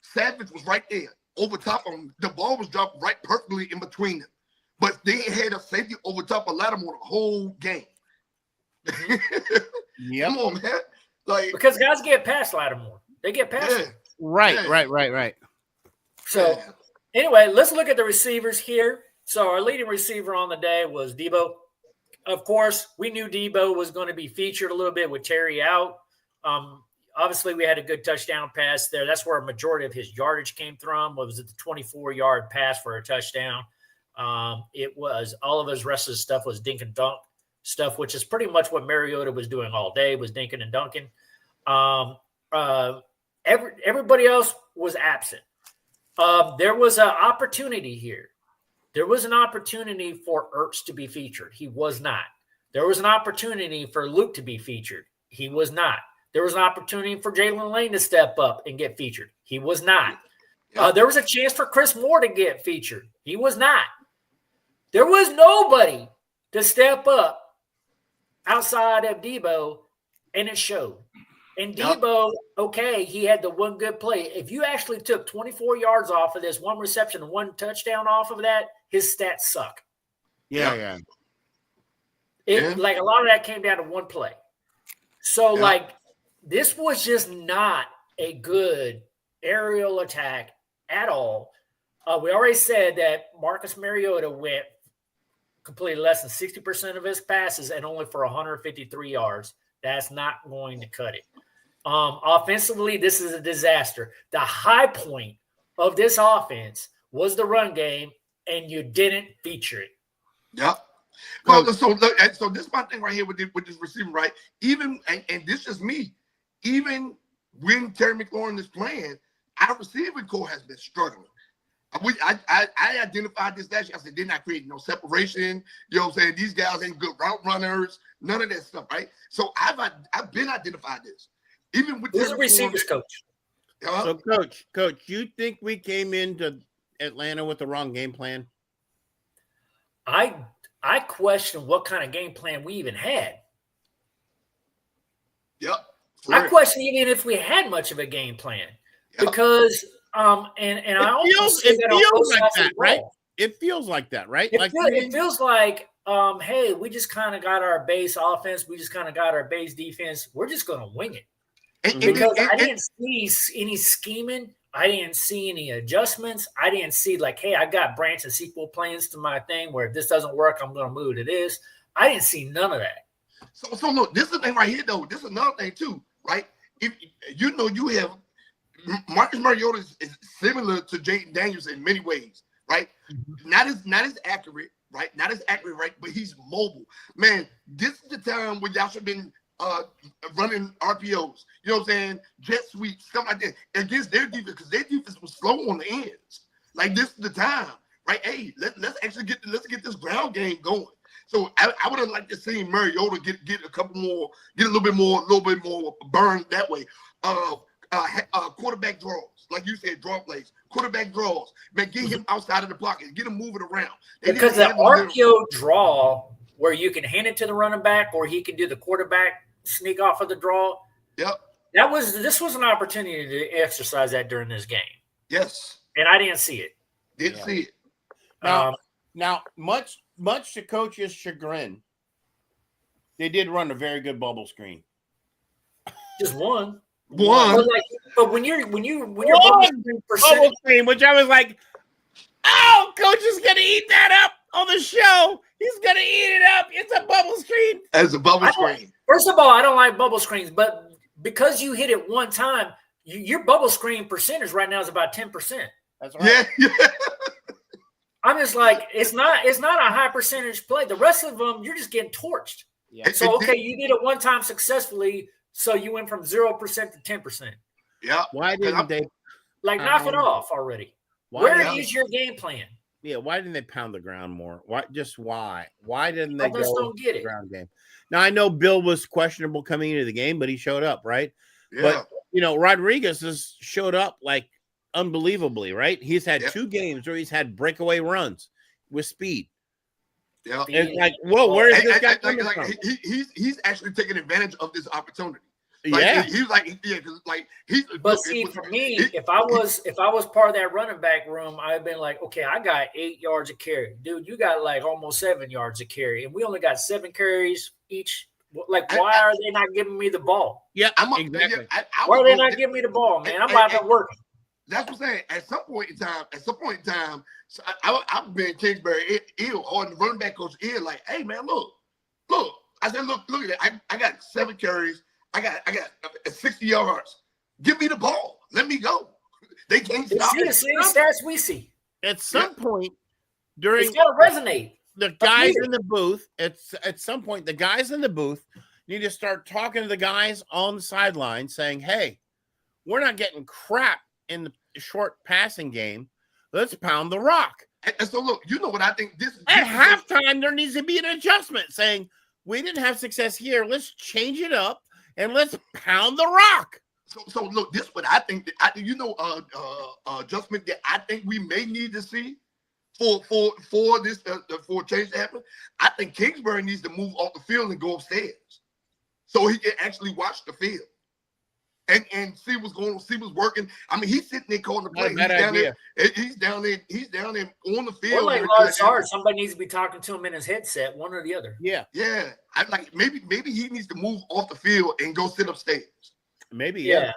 Savage was right there over top of him. The ball was dropped right perfectly in between them. But they had a safety over top of Lattimore the whole game. Come on, man. Like, because guys get past Lattimore. They get past him. Right. So anyway, let's look at the receivers here. So our leading receiver on the day was Debo. Of course, we knew Debo was going to be featured a little bit with Terry out. Obviously, we had a good touchdown pass there. That's where a majority of his yardage came from. Was it the 24-yard pass for a touchdown? It was all of his rest of the stuff was dink and dunk stuff, which is pretty much what Mariota was doing all day, was dinking and dunking. Everybody else was absent. There was an opportunity here. There was an opportunity for Ertz to be featured. He was not. There was an opportunity for Luke to be featured. He was not. There was an opportunity for Jalen Lane to step up and get featured. He was not. There was a chance for Chris Moore to get featured. He was not. There was nobody to step up outside of Debo, and it showed. And Debo, he had the one good play. If you actually took 24 yards off of this, one reception and one touchdown off of that, his stats suck. Yeah. Like a lot of that came down to one play. So like this was just not a good aerial attack at all. We already said that Marcus Mariota went completed less than 60% of his passes and only for 153 yards. That's not going to cut it. Offensively, this is a disaster. The high point of this offense was the run game, and you didn't feature it. Yep. Well, so this is my thing right here with this receiver, right? Even and this is me. Even when Terry McLaurin is playing, our receiving core has been struggling. I identified this last year. I said, they're not creating no separation. You know what I'm saying? These guys ain't good route runners. None of that stuff, right? So I've been identified this. Even with who's the receivers coach? So, coach, you think we came into Atlanta with the wrong game plan? I question what kind of game plan we even had. Yep. I question even if we had much of a game plan because and I also it feels like that, right? It feels like that, right? It feels like hey, we just kind of got our base offense, we just kind of got our base defense. We're just going to wing it. Because I didn't see any scheming. I didn't see any adjustments. I didn't see like, hey, I got branch and sequel plans to my thing where if this doesn't work, I'm going to move to this. I didn't see none of that. So look, this is the thing right here, though. This is another thing, too, right? If you have Marcus Mariota is similar to Jaden Daniels in many ways, right? Mm-hmm. Not as accurate, right? Not as accurate, right? But he's mobile. Man, this is the time when y'all should have been running RPOs, you know what I'm saying? Jet sweeps, stuff like that against their defense, because their defense was slow on the ends. Like, this is the time, right? Hey, let's actually get this ground game going. So I would have liked to see Mariota get a little bit more burn that way. Quarterback draws, like you said, draw plays, quarterback draws. Man, get him outside of the pocket, get him moving around. Because the RPO draw, where you can hand it to the running back, or he can do the quarterback sneak off of the draw. Yep. This was an opportunity to exercise that during this game. Yes. And I didn't see it. Didn't see it. Now, much to Coach's chagrin, they did run a very good bubble screen. Just one. But when you're bubble screen, which I was like, oh, Coach is gonna eat that up on the show. He's gonna eat it up. It's a bubble screen. As a bubble screen. First of all, I don't like bubble screens, but because you hit it one time, your bubble screen percentage right now is about 10%. That's right. Yeah. I'm just like, it's not a high percentage play. The rest of them, you're just getting torched. Yeah. So, okay, you did it one time successfully, so you went from 0% to 10%. Yeah. Why didn't they knock it off already? Where is your game plan? Yeah, why didn't they pound the ground more? Why? Why didn't they I just don't get it. Ground game? Now I know Bill was questionable coming into the game, but he showed up, right? Yeah. But Rodriguez has showed up like unbelievably, right? He's had 2 games where he's had breakaway runs with speed. Yeah. It's like, whoa, where is this guy coming from? He's actually taking advantage of this opportunity. He was But see, for me, if I was part of that running back room, I'd been like, okay, I got 8 yards of carry, dude. You got like almost 7 yards of carry, and we only got 7 carries each. Like, why are they not giving me the ball? Yeah, exactly. Why are they not giving me the ball, man? I'm out there working. That's what I'm saying. At some point in time, so I've been Kingsbury ear or the running back coach ear, like, hey man, look. I said, look at that. I got 7 carries. I got 60 yards. Give me the ball. Let me go. They can't stop. See the same stats we see. At some point during, it's got to resonate. The guys in the booth. At some point, the guys in the booth need to start talking to the guys on the sideline, saying, "Hey, we're not getting crap in the short passing game. Let's pound the rock." And so, look, you know what I think? At halftime, there needs to be an adjustment, saying, "We didn't have success here. Let's change it up." And let's pound the rock. So look, this is what I think. Adjustment that I think we may need to see for this for change to happen. I think Kingsbury needs to move off the field and go upstairs, so he can actually watch the field and see what's going on, see what's working. I mean, he's sitting there calling the play. He's down there on the field. Or like Lars Hart, somebody needs to be talking to him in his headset, one or the other. Yeah. I like maybe he needs to move off the field and go sit upstairs. Maybe, yeah.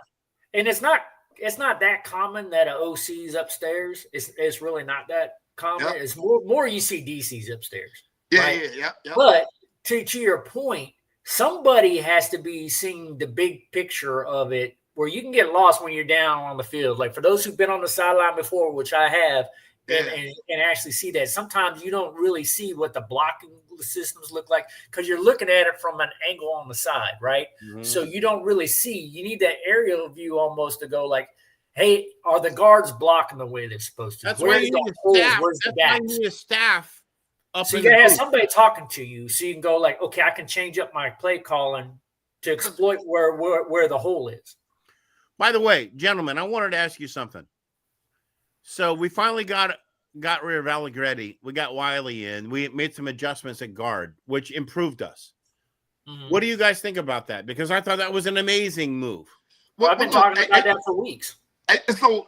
And it's not that common that an OC's upstairs. It's really not that common. Yep. It's more you see DC's upstairs. Yeah, right? yeah. But to your point, somebody has to be seeing the big picture of it, where you can get lost when you're down on the field. Like for those who've been on the sideline before, which I have, and actually see that, sometimes you don't really see what the blocking systems look like because you're looking at it from an angle on the side, right? Mm-hmm. So you don't really see. You need that aerial view almost to go like, hey, are the guards blocking the way they're supposed to? That's why you need a staff. That's why you need a staff. So you gotta have somebody talking to you, so you can go like, okay, I can change up my play calling to exploit where the hole is. By the way, gentlemen, I wanted to ask you something. So we finally got rid of Allegretti. We got Wiley in. We made some adjustments at guard, which improved us. Mm-hmm. What do you guys think about that? Because I thought that was an amazing move. Well, I've been talking about that for weeks. So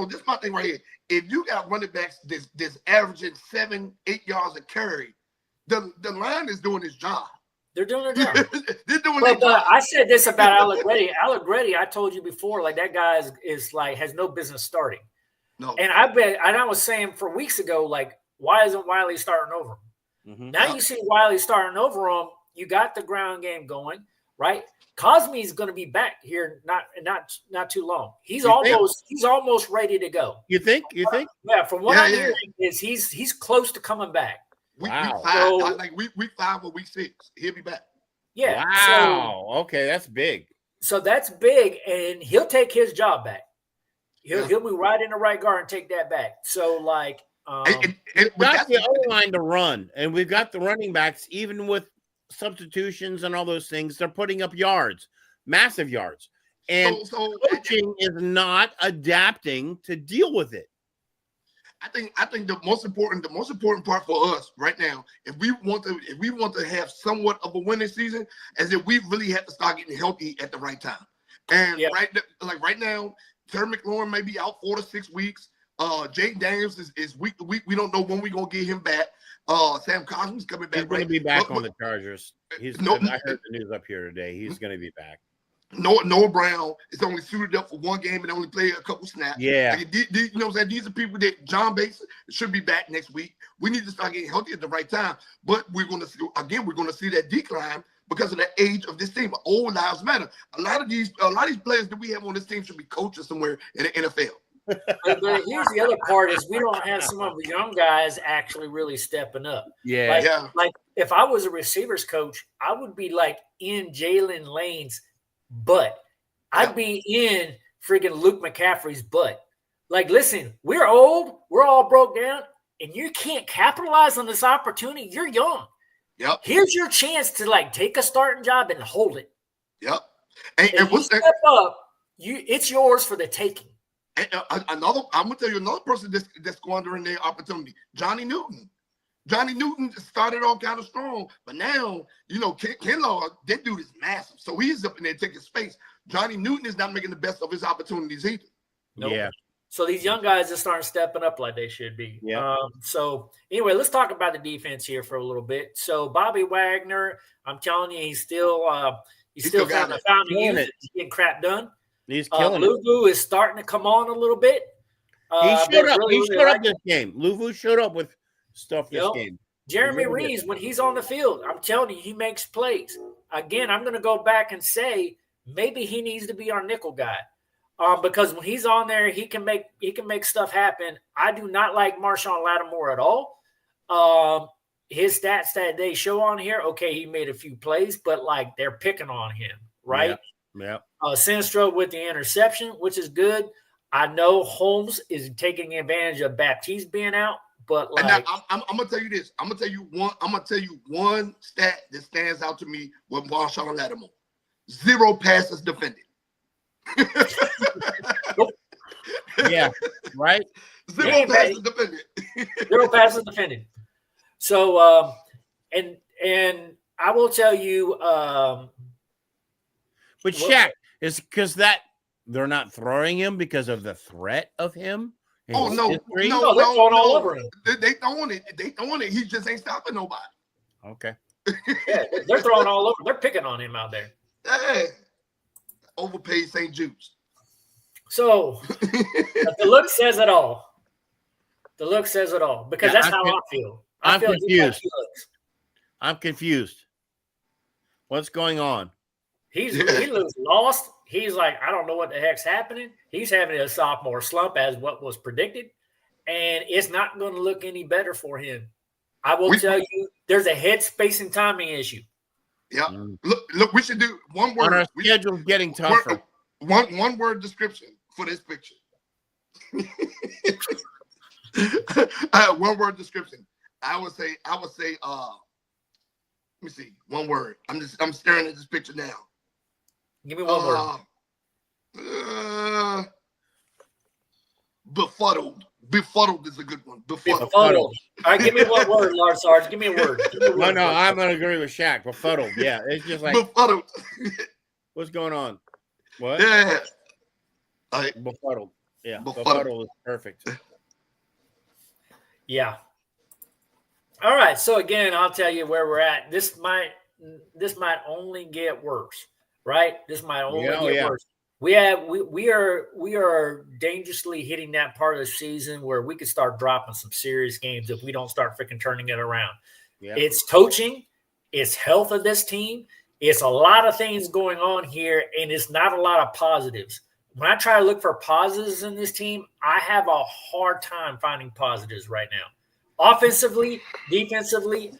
this is my thing right here. If you got running backs this averaging 7-8 yards a carry, the line is doing its job. They're doing their job. They're doing their job. I said this about Allegretti. Allegretti, I told you before, like that guy is like has no business starting. No. And I was saying for weeks ago, like, why isn't Wiley starting over him? Mm-hmm. Now you see Wiley starting over him. You got the ground game going, right? Cosme's going to be back here not too long. He's almost ready to go. You think? Yeah, from what I'm hearing is he's close to coming back. Week 5, week 5 or week 6, he'll be back. Yeah. Wow. Okay, that's big. So that's big, and he'll take his job back. He'll be right in the right guard and take that back. So like, we've got the O-line to run, and we've got the running backs, even with substitutions and all those things, they're putting up yards, massive yards. And coaching is not adapting to deal with it. I think the most important part for us right now, if we want to have somewhat of a winning season, is that we really have to start getting healthy at the right time. And right now, Terry McLaurin may be out 4 to 6 weeks. Jaden Daniels is week to week. We don't know when we're gonna get him back. Sam Cosme's coming back. He's going to be back on the Chargers. I heard the news up here today. He's going to be back. Noah Brown is only suited up for one game and only played a couple snaps. Yeah. Like, you know what I'm saying? These are people that John Bates should be back next week. We need to start getting healthy at the right time. But we're going to see that decline because of the age of this team. Old lives matter. A lot of these players that we have on this team should be coaches somewhere in the NFL. But here's the other part is we don't have some of the young guys actually really stepping up. Yeah. Like if I was a receivers coach, I would be like in Jalen Lane's butt. I'd be in freaking Luke McCaffrey's butt. Like, listen, we're old. We're all broke down. And you can't capitalize on this opportunity. You're young. Yep. Here's your chance to like take a starting job and hold it. Yep. And you step up, it's yours for the taking. And I'm gonna tell you another person that's squandering their opportunity. Johnny Newton. Johnny Newton started off kind of strong, but now Kinlaw, that dude is massive, so he's up in there taking space. Johnny Newton is not making the best of his opportunities either. Nope. Yeah. So these young guys just aren't stepping up like they should be. Yeah. So anyway, let's talk about the defense here for a little bit. So Bobby Wagner, I'm telling you, he's still found the fountain of youth. He's getting crap done. He's killing it. Luvu is starting to come on a little bit. He showed up. He showed up this game. Luvu showed up with stuff this game. Jeremy Reeves, when he's on the field, I'm telling you, he makes plays. Again, I'm going to go back and say maybe he needs to be our nickel guy. Because when he's on there, he can make stuff happen. I do not like Marshawn Lattimore at all. His stats that they show on here, okay, he made a few plays, but like they're picking on him, right? Yeah. Sinistro with the interception, which is good. I know Holmes is taking advantage of Baptiste being out, but like I'm gonna tell you this. I'm gonna tell you one stat that stands out to me with Marshawn Lattimore: 0 passes defended. Yeah, right. 0 passes defended. 0 passes defended. So, and I will tell you, but Shaq is because that they're not throwing him because of the threat of him. Oh no, they're throwing all over him. They throwing it. He just ain't stopping nobody. Okay. Yeah, they're throwing all over. They're picking on him out there. Hey, overpaid St. Jude's. So the look says it all. The look says it all because that's how I feel. I'm confused. I'm confused. What's going on? He looks lost. He's like, I don't know what the heck's happening. He's having a sophomore slump as what was predicted, and it's not going to look any better for him. I will tell you, there's a head space and timing issue. Yeah. Look, we should do one word. Our schedule's getting tougher. One word description for this picture. One word description. I would say, let me see, one word. I'm staring at this picture now. Give me one word. Befuddled. Befuddled is a good one. Befuddled. All right, give me one word, Lars Sarge. Give me a word. No, I'm going to agree with Shaq. Befuddled. Yeah, it's just like befuddled. What's going on? What? Yeah. Befuddled. Yeah, befuddled is perfect. Yeah. All right. So again, I'll tell you where we're at. This might only get worse, right? This might only get worse. We are dangerously hitting that part of the season where we could start dropping some serious games if we don't start freaking turning it around. Yeah. It's coaching, it's health of this team, it's a lot of things going on here, and it's not a lot of positives. When I try to look for positives in this team, I have a hard time finding positives right now. Offensively, defensively,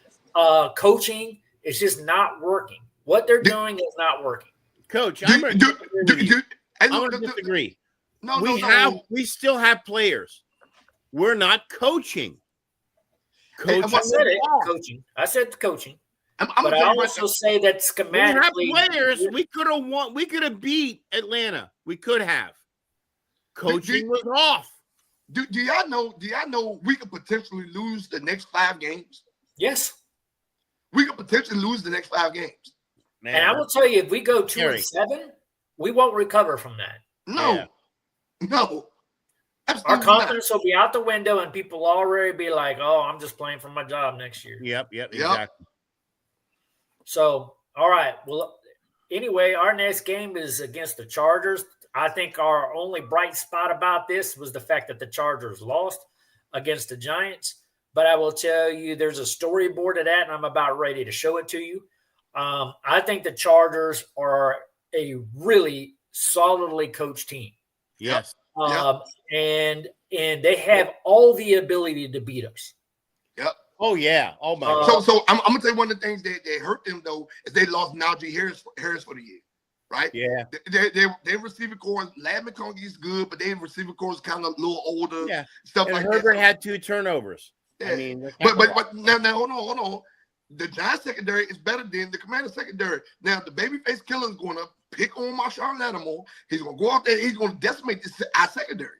coaching, it's just not working. What they're doing is not working. Coach, I'm going to disagree. We still have players. We're not coaching. I said coaching. But I also say that schematically, we have players. We could have won. We could have beat Atlanta. We could have. Coaching was off. Do y'all know we could potentially lose the next 5 games? Yes. We could potentially lose the next 5 games. Man, and I will tell you, if we go 2-7, we won't recover from that. No. Absolutely our confidence will be out the window, and people will already be like, "Oh, I'm just playing for my job next year." Yep, exactly. So, all right. Well, anyway, our next game is against the Chargers. I think our only bright spot about this was the fact that the Chargers lost against the Giants. But I will tell you, there's a storyboard of that, and I'm about ready to show it to you. I think the Chargers are a really solidly coached team. Yes. And they have all the ability to beat us. Yep. Oh yeah. Oh my God. So I'm gonna tell you one of the things that hurt them though is they lost Najee Harris for the year, right? Yeah. Their receiver core, Lad McConkey is good, but their receiver core is kind of a little older. Yeah. Stuff and like Herbert that. had 2 turnovers. Yeah. I mean, but now hold on. The Giants secondary is better than the Commanders secondary. Now the babyface killer is going to pick on Marshawn Lattimore. He's going to go out there. He's going to decimate our secondary.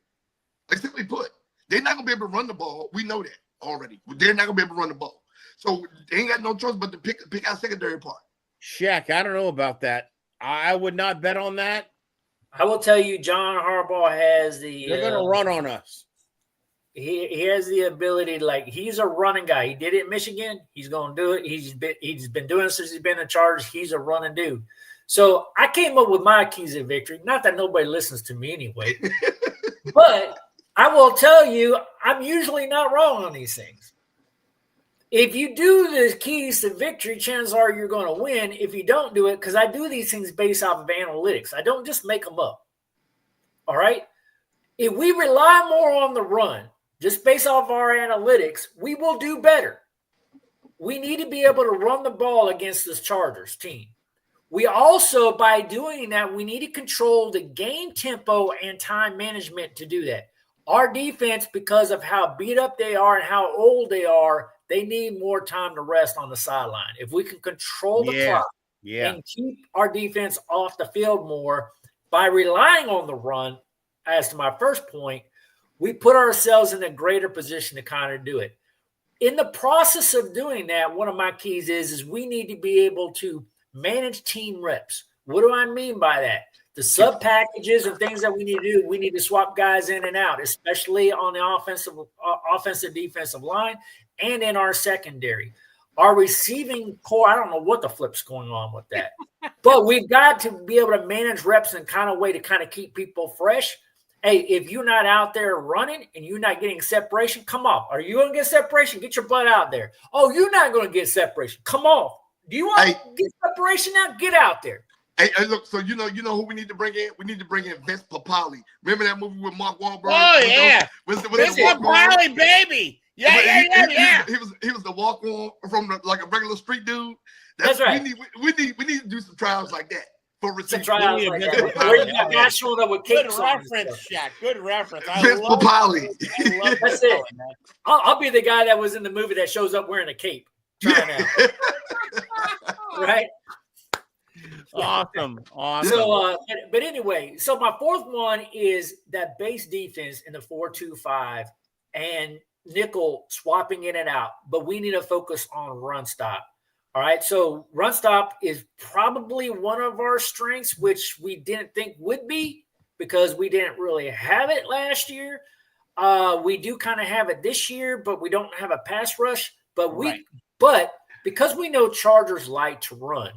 Like simply put, they're not going to be able to run the ball. We know that already. They're not going to be able to run the ball. So they ain't got no choice but to pick our secondary apart. Shaq, I don't know about that. I would not bet on that. I will tell you, John Harbaugh has the. They're going to run on us. He has the ability, like he's a running guy. He did it in Michigan. He's going to do it. He's been doing it since he's been in charge. He's a running dude. So I came up with my keys of victory. Not that nobody listens to me anyway, but I will tell you, I'm usually not wrong on these things. If you do the keys to victory, chances are you're going to win. If you don't do it, because I do these things based off of analytics. I don't just make them up. All right? If we rely more on the run, just based off our analytics, we will do better. We need to be able to run the ball against this Chargers team. We also, by doing that, we need to control the game tempo and time management to do that. Our defense, because of how beat up they are and how old they are, they need more time to rest on the sideline. If we can control the clock and keep our defense off the field more by relying on the run, as to my first point, we put ourselves in a greater position to kind of do it. In the process of doing that, one of my keys is we need to be able to manage team reps. What do I mean by that? The sub packages and things that we need to do, we need to swap guys in and out, especially on the offensive defensive line and in our secondary. Our receiving core, I don't know what the flip's going on with that. But we've got to be able to manage reps in kind of way to kind of keep people fresh. Hey, if you're not out there running and you're not getting separation, come on. Are you going to get separation? Get your butt out there. Oh, you're not going to get separation. Come on. Do you want to get separation now? Get out there. Hey, look, so you know who we need to bring in? We need to bring in Vince Papale. Remember that movie with Mark Wahlberg? Oh, yeah. Vince Papale, baby. Yeah. He was the walk-on from like a regular street dude. That's right. We need to do some trials like that. For receivers. Good reference, Shaq. Good reference. Vince Papale. That's it. I'll be the guy that was in the movie that shows up wearing a cape. Trying out. Right? Awesome. So, but anyway, so my fourth one is that base defense in the 4-2-5 and nickel swapping in and out, but we need to focus on run stop. All right, so run stop is probably one of our strengths, which we didn't think would be because we didn't really have it last year. We do kind of have it this year, but we don't have a pass rush. But because we know Chargers like to run,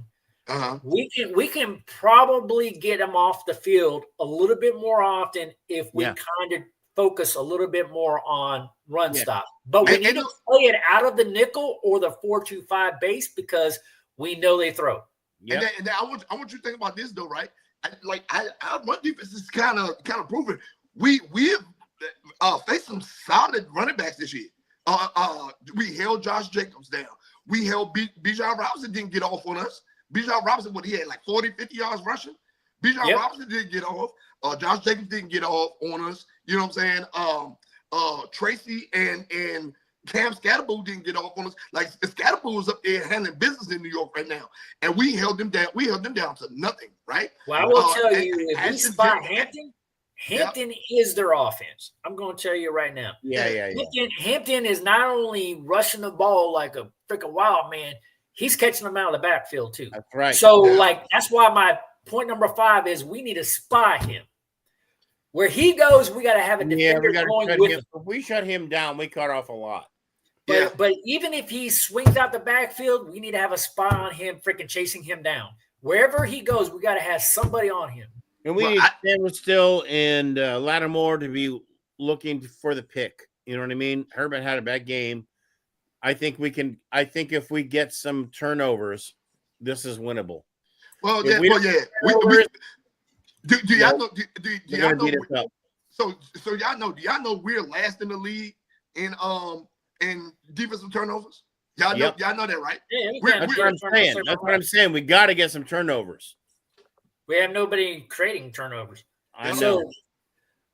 we can probably get them off the field a little bit more often if we kind of focus a little bit more on run stop. But we need to play it out of the nickel or the 4-2-5 base because we know they throw. Yep. And then I want you to think about this though, right? Our run defense is kind of proven. We have faced some solid running backs this year. We held Josh Jacobs down. We held Bijan Robinson didn't get off on us. Bijan Robinson, he had like 40, 50 yards rushing. Bijan Robinson didn't get off. Josh Jacobs didn't get off on us. You know what I'm saying? Tracy and Cam Scatterbull didn't get off on us. Like Scatterbull was up there handling business in New York right now, and we held them down. We held them down to nothing, right? Well, I will tell you, if we spot Hampton is their offense. I'm going to tell you right now. Yeah. Hampton is not only rushing the ball like a freaking wild man, he's catching them out of the backfield too. That's right. So, that's why my point number 5 is we need to spy him. Where he goes, we got to have a defender going with him. If we shut him down, we cut off a lot. But even if he swings out the backfield, we need to have a spy on him, freaking chasing him down. Wherever he goes, we got to have somebody on him. And we need Stanley Still and Lattimore to be looking for the pick. You know what I mean? Herbert had a bad game. I think if we get some turnovers, this is winnable. Well, If yeah, we well, don't yeah. Do y'all know? Do y'all know? beat us up. So y'all know? Do y'all know we're last in the league in defensive turnovers? Y'all know? Yep. Y'all know that, right? Yeah, That's what I'm saying. That's what I'm saying. We got to get some turnovers. We have nobody creating turnovers. I know.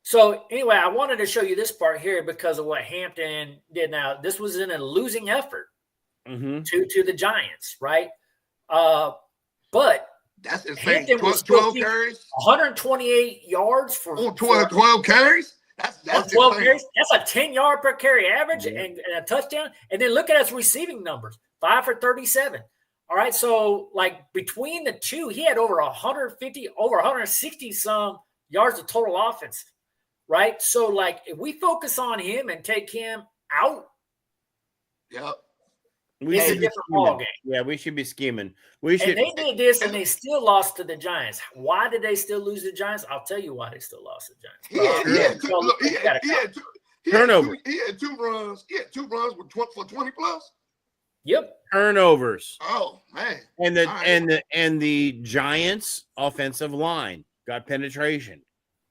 So anyway, I wanted to show you this part here because of what Hampton did. Now, this was in a losing effort to the Giants, right? But that's insane. Hampton 12 carries, 128 yards for 12 carries. That's 12 insane. carries. That's a 10-yard per carry average and a touchdown. And then look at his receiving numbers: 5 for 37. All right, so like between the two, he had over 150, over 160 some yards of total offense. Right. So, like, if we focus on him and take him out, we should be scheming. Yeah, we should be scheming. We should. And they did this, and they still lost to the Giants. Why did they still lose to the Giants? I'll tell you why they still lost to the Giants. He had two runs. He had 2 runs for 20 plus. Yep. Turnovers. Oh man. And the Giants offensive line got penetration.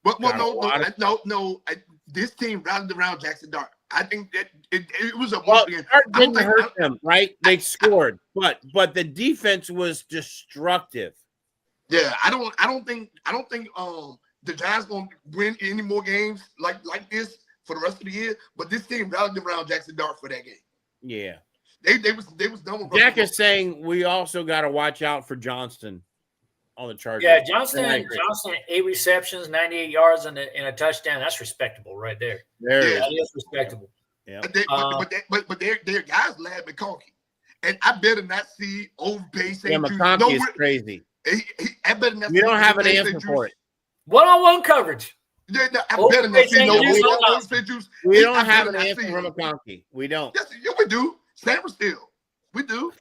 But no. This team rallied around Jackson Dart. I think that it was a Dart didn't hurt them, right? They scored, but the defense was destructive. Yeah, I don't think the Giants gonna win any more games like this for the rest of the year. But this team rallied around Jackson Dart for that game. Yeah, they was done with. Jack is saying we also got to watch out for Johnston on the Chargers. Yeah, Johnston, 8 receptions, 98 yards, and a touchdown. That's respectable right there. That is respectable. Yeah. But their guys led McConkey. And I better not see overpay St. Yeah, McConkey is crazy. I better not we don't have an answer for it. One-on-one coverage. Yeah, no, I better not see no overpay juice. We don't have an answer for McConkey. We don't. Yes, yeah, we do. Sammer still. We do.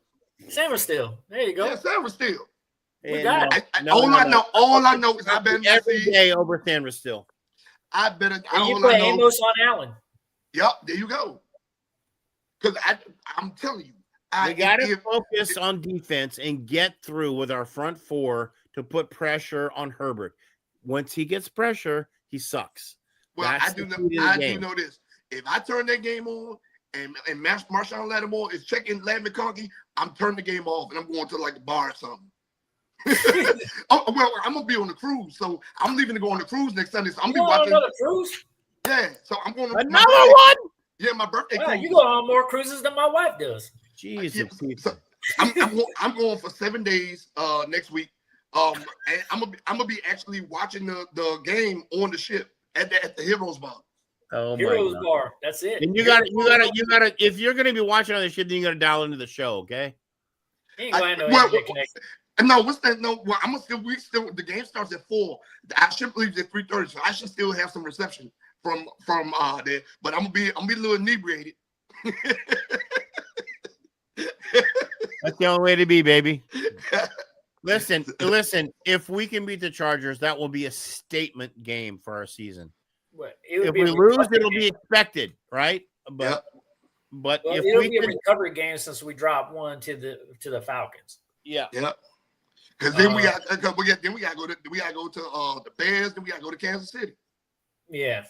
Sammer still. There you go. Yeah, Sammer still. All I know is I better not see every day over Sandra still. I better. And you put Amos on Allen. Yep, there you go. Because I'm telling you, we got to focus on defense and get through with our front four to put pressure on Herbert. Once he gets pressure, he sucks. Well, I do know this. If I turn that game on and Marshawn Lattimore is checking Larry McConkey, I'm turning the game off and I'm going to like the bar or something. Well, I'm gonna be on the cruise, so I'm leaving to go on the cruise next Sunday. So I'm gonna be watching another cruise. Yeah, so I'm going to another one. Yeah, my birthday cruise. You go on more cruises than my wife does. Jesus, so I'm going for 7 days next week. And I'm gonna be actually watching the game on the ship at the Heroes Bar. Oh, Heroes Bar. That's it. And you gotta. If you're gonna be watching on the ship, then you gotta dial into the show, okay? No, what's that? No, well, I'm gonna still. The game starts at 4. I should leave at 3:30, so I should still have some reception from there. But I'm gonna be a little inebriated. That's the only way to be, baby. Listen. If we can beat the Chargers, that will be a statement game for our season. If we lose, it'll be expected, right? But if it'll be a recovery game since we dropped one to the Falcons. Yeah. Because then we got to go to the Bears. Then we got to go to Kansas City. Yeah.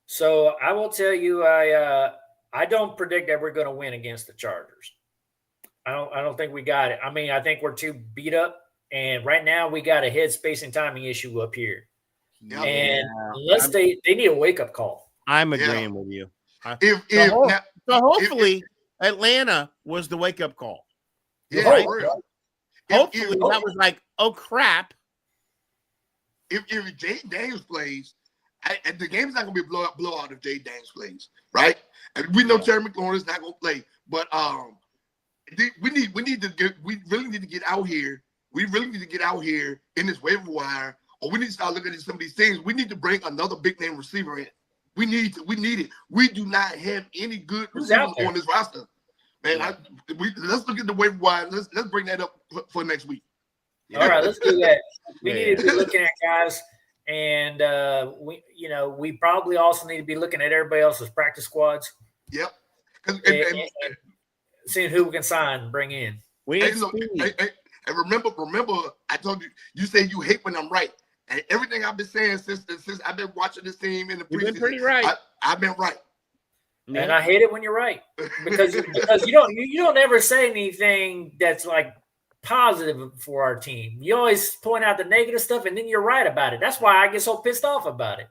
So I will tell you, I don't predict that we're going to win against the Chargers. I don't think we got it. I mean, I think we're too beat up, and right now we got a headspace and timing issue up here. Yeah. And unless they need a wake up call. I'm agreeing with you. So hopefully Atlanta was the wake up call. Yeah, right? Hopefully that was like, oh crap. If Jay Daniels plays, the game's not gonna be a blowout if Jay Daniels plays, right? And we know Terry McLaurin is not gonna play, but we really need to get out here. We really need to get out here in this waiver wire, or we need to start looking at some of these things. We need to bring another big name receiver in. We need it. We do not have any good receivers on this roster. Man, let's look at the waiver wire. Let's bring that up for next week. All right, let's do that. We need to be looking at guys, and we probably also need to be looking at everybody else's practice squads. Yep. And seeing who we can sign and bring in. We Hey, need look, speed. and remember, I told you, you say you hate when I'm right. And everything I've been saying since I've been watching this team in the You've preseason, been pretty right. I've been right. And I hate it when you're right because you don't ever say anything that's like positive for our team. You always point out the negative stuff, and then you're right about it. That's why I get so pissed off about it.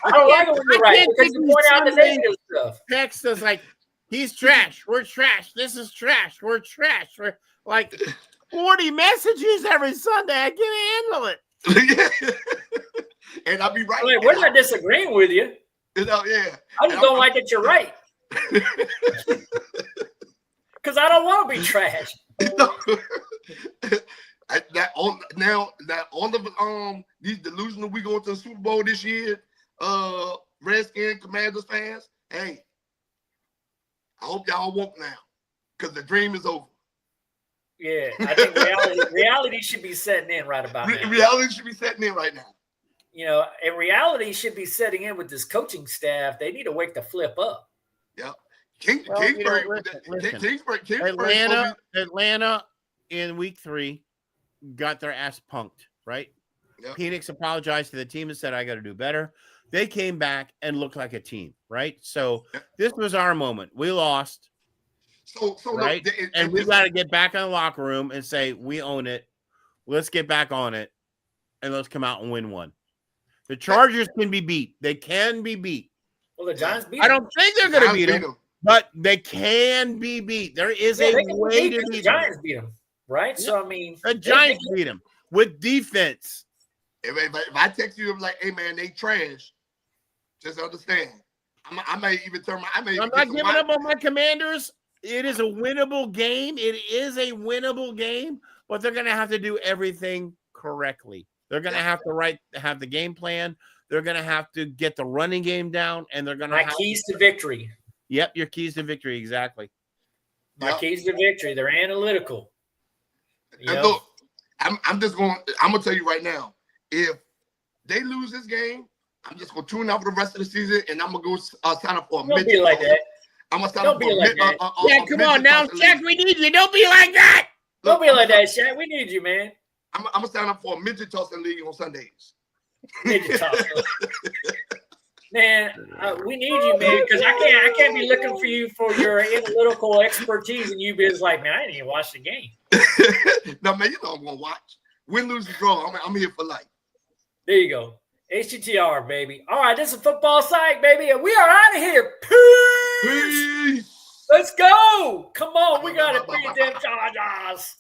I don't like it when you're right because you point out the negative stuff. Text us like, he's trash. We're trash. This is trash. We're trash. We're like 40 messages every Sunday. I can't handle it. And I'll be right. Like, we're not disagreeing with you. Yeah. I just don't like that you're right. Because I don't want to be trash. Now all of these delusional we going to the Super Bowl this year, Redskins, Commanders fans, hey, I hope y'all woke now because the dream is over. Yeah, I think reality should be setting in right about now. Reality should be setting in right now. You know, and reality should be setting in with this coaching staff. They need to wake the flip up. Yep. Atlanta in week 3 got their ass punked, right? Yep. Phoenix apologized to the team and said, I got to do better. They came back and looked like a team, right? So this was our moment. We lost. So right? Look, and we got to get back in the locker room and say, we own it. Let's get back on it. And let's come out and win one. The Chargers can be beat. They can be beat. Well, the Giants beat I them. don't think they're going to beat them, but they can be beat. There is a way to beat them. The Giants beat them, right? Yeah. So, I mean. The Giants beat them with defense. If I text you, I'm like, hey, man, they trash. Just understand. I may even turn my. I'm not giving up on my Commanders. It is a winnable game. It is a winnable game, but they're going to have to do everything correctly. They're going to have to have the game plan. They're going to have to get the running game down, and they're going to have keys to victory. Yep, your keys to victory, exactly. My keys to victory. They're analytical. And look, I'm gonna tell you right now, if they lose this game, I'm just gonna tune out for the rest of the season, and I'm gonna go sign up for a midget. Don't be like that. I'm gonna sign up for yeah, come on now, Shaq. We need you. Don't be like that. Don't be like that, Shaq. We need you, man. I'm gonna sign up for a midget tossing league on Sundays. Midget tossing. Man, we need you, man, because I can't be looking for you for your analytical expertise, and you be like, man, I didn't even watch the game. No, man, you know I'm gonna watch. Win, lose, or draw. I'm here for life. There you go. HGTR, baby. All right, this is Football Psych, baby, and we are out of here. Peace. Let's go. Come on, we got to beat them Chargers.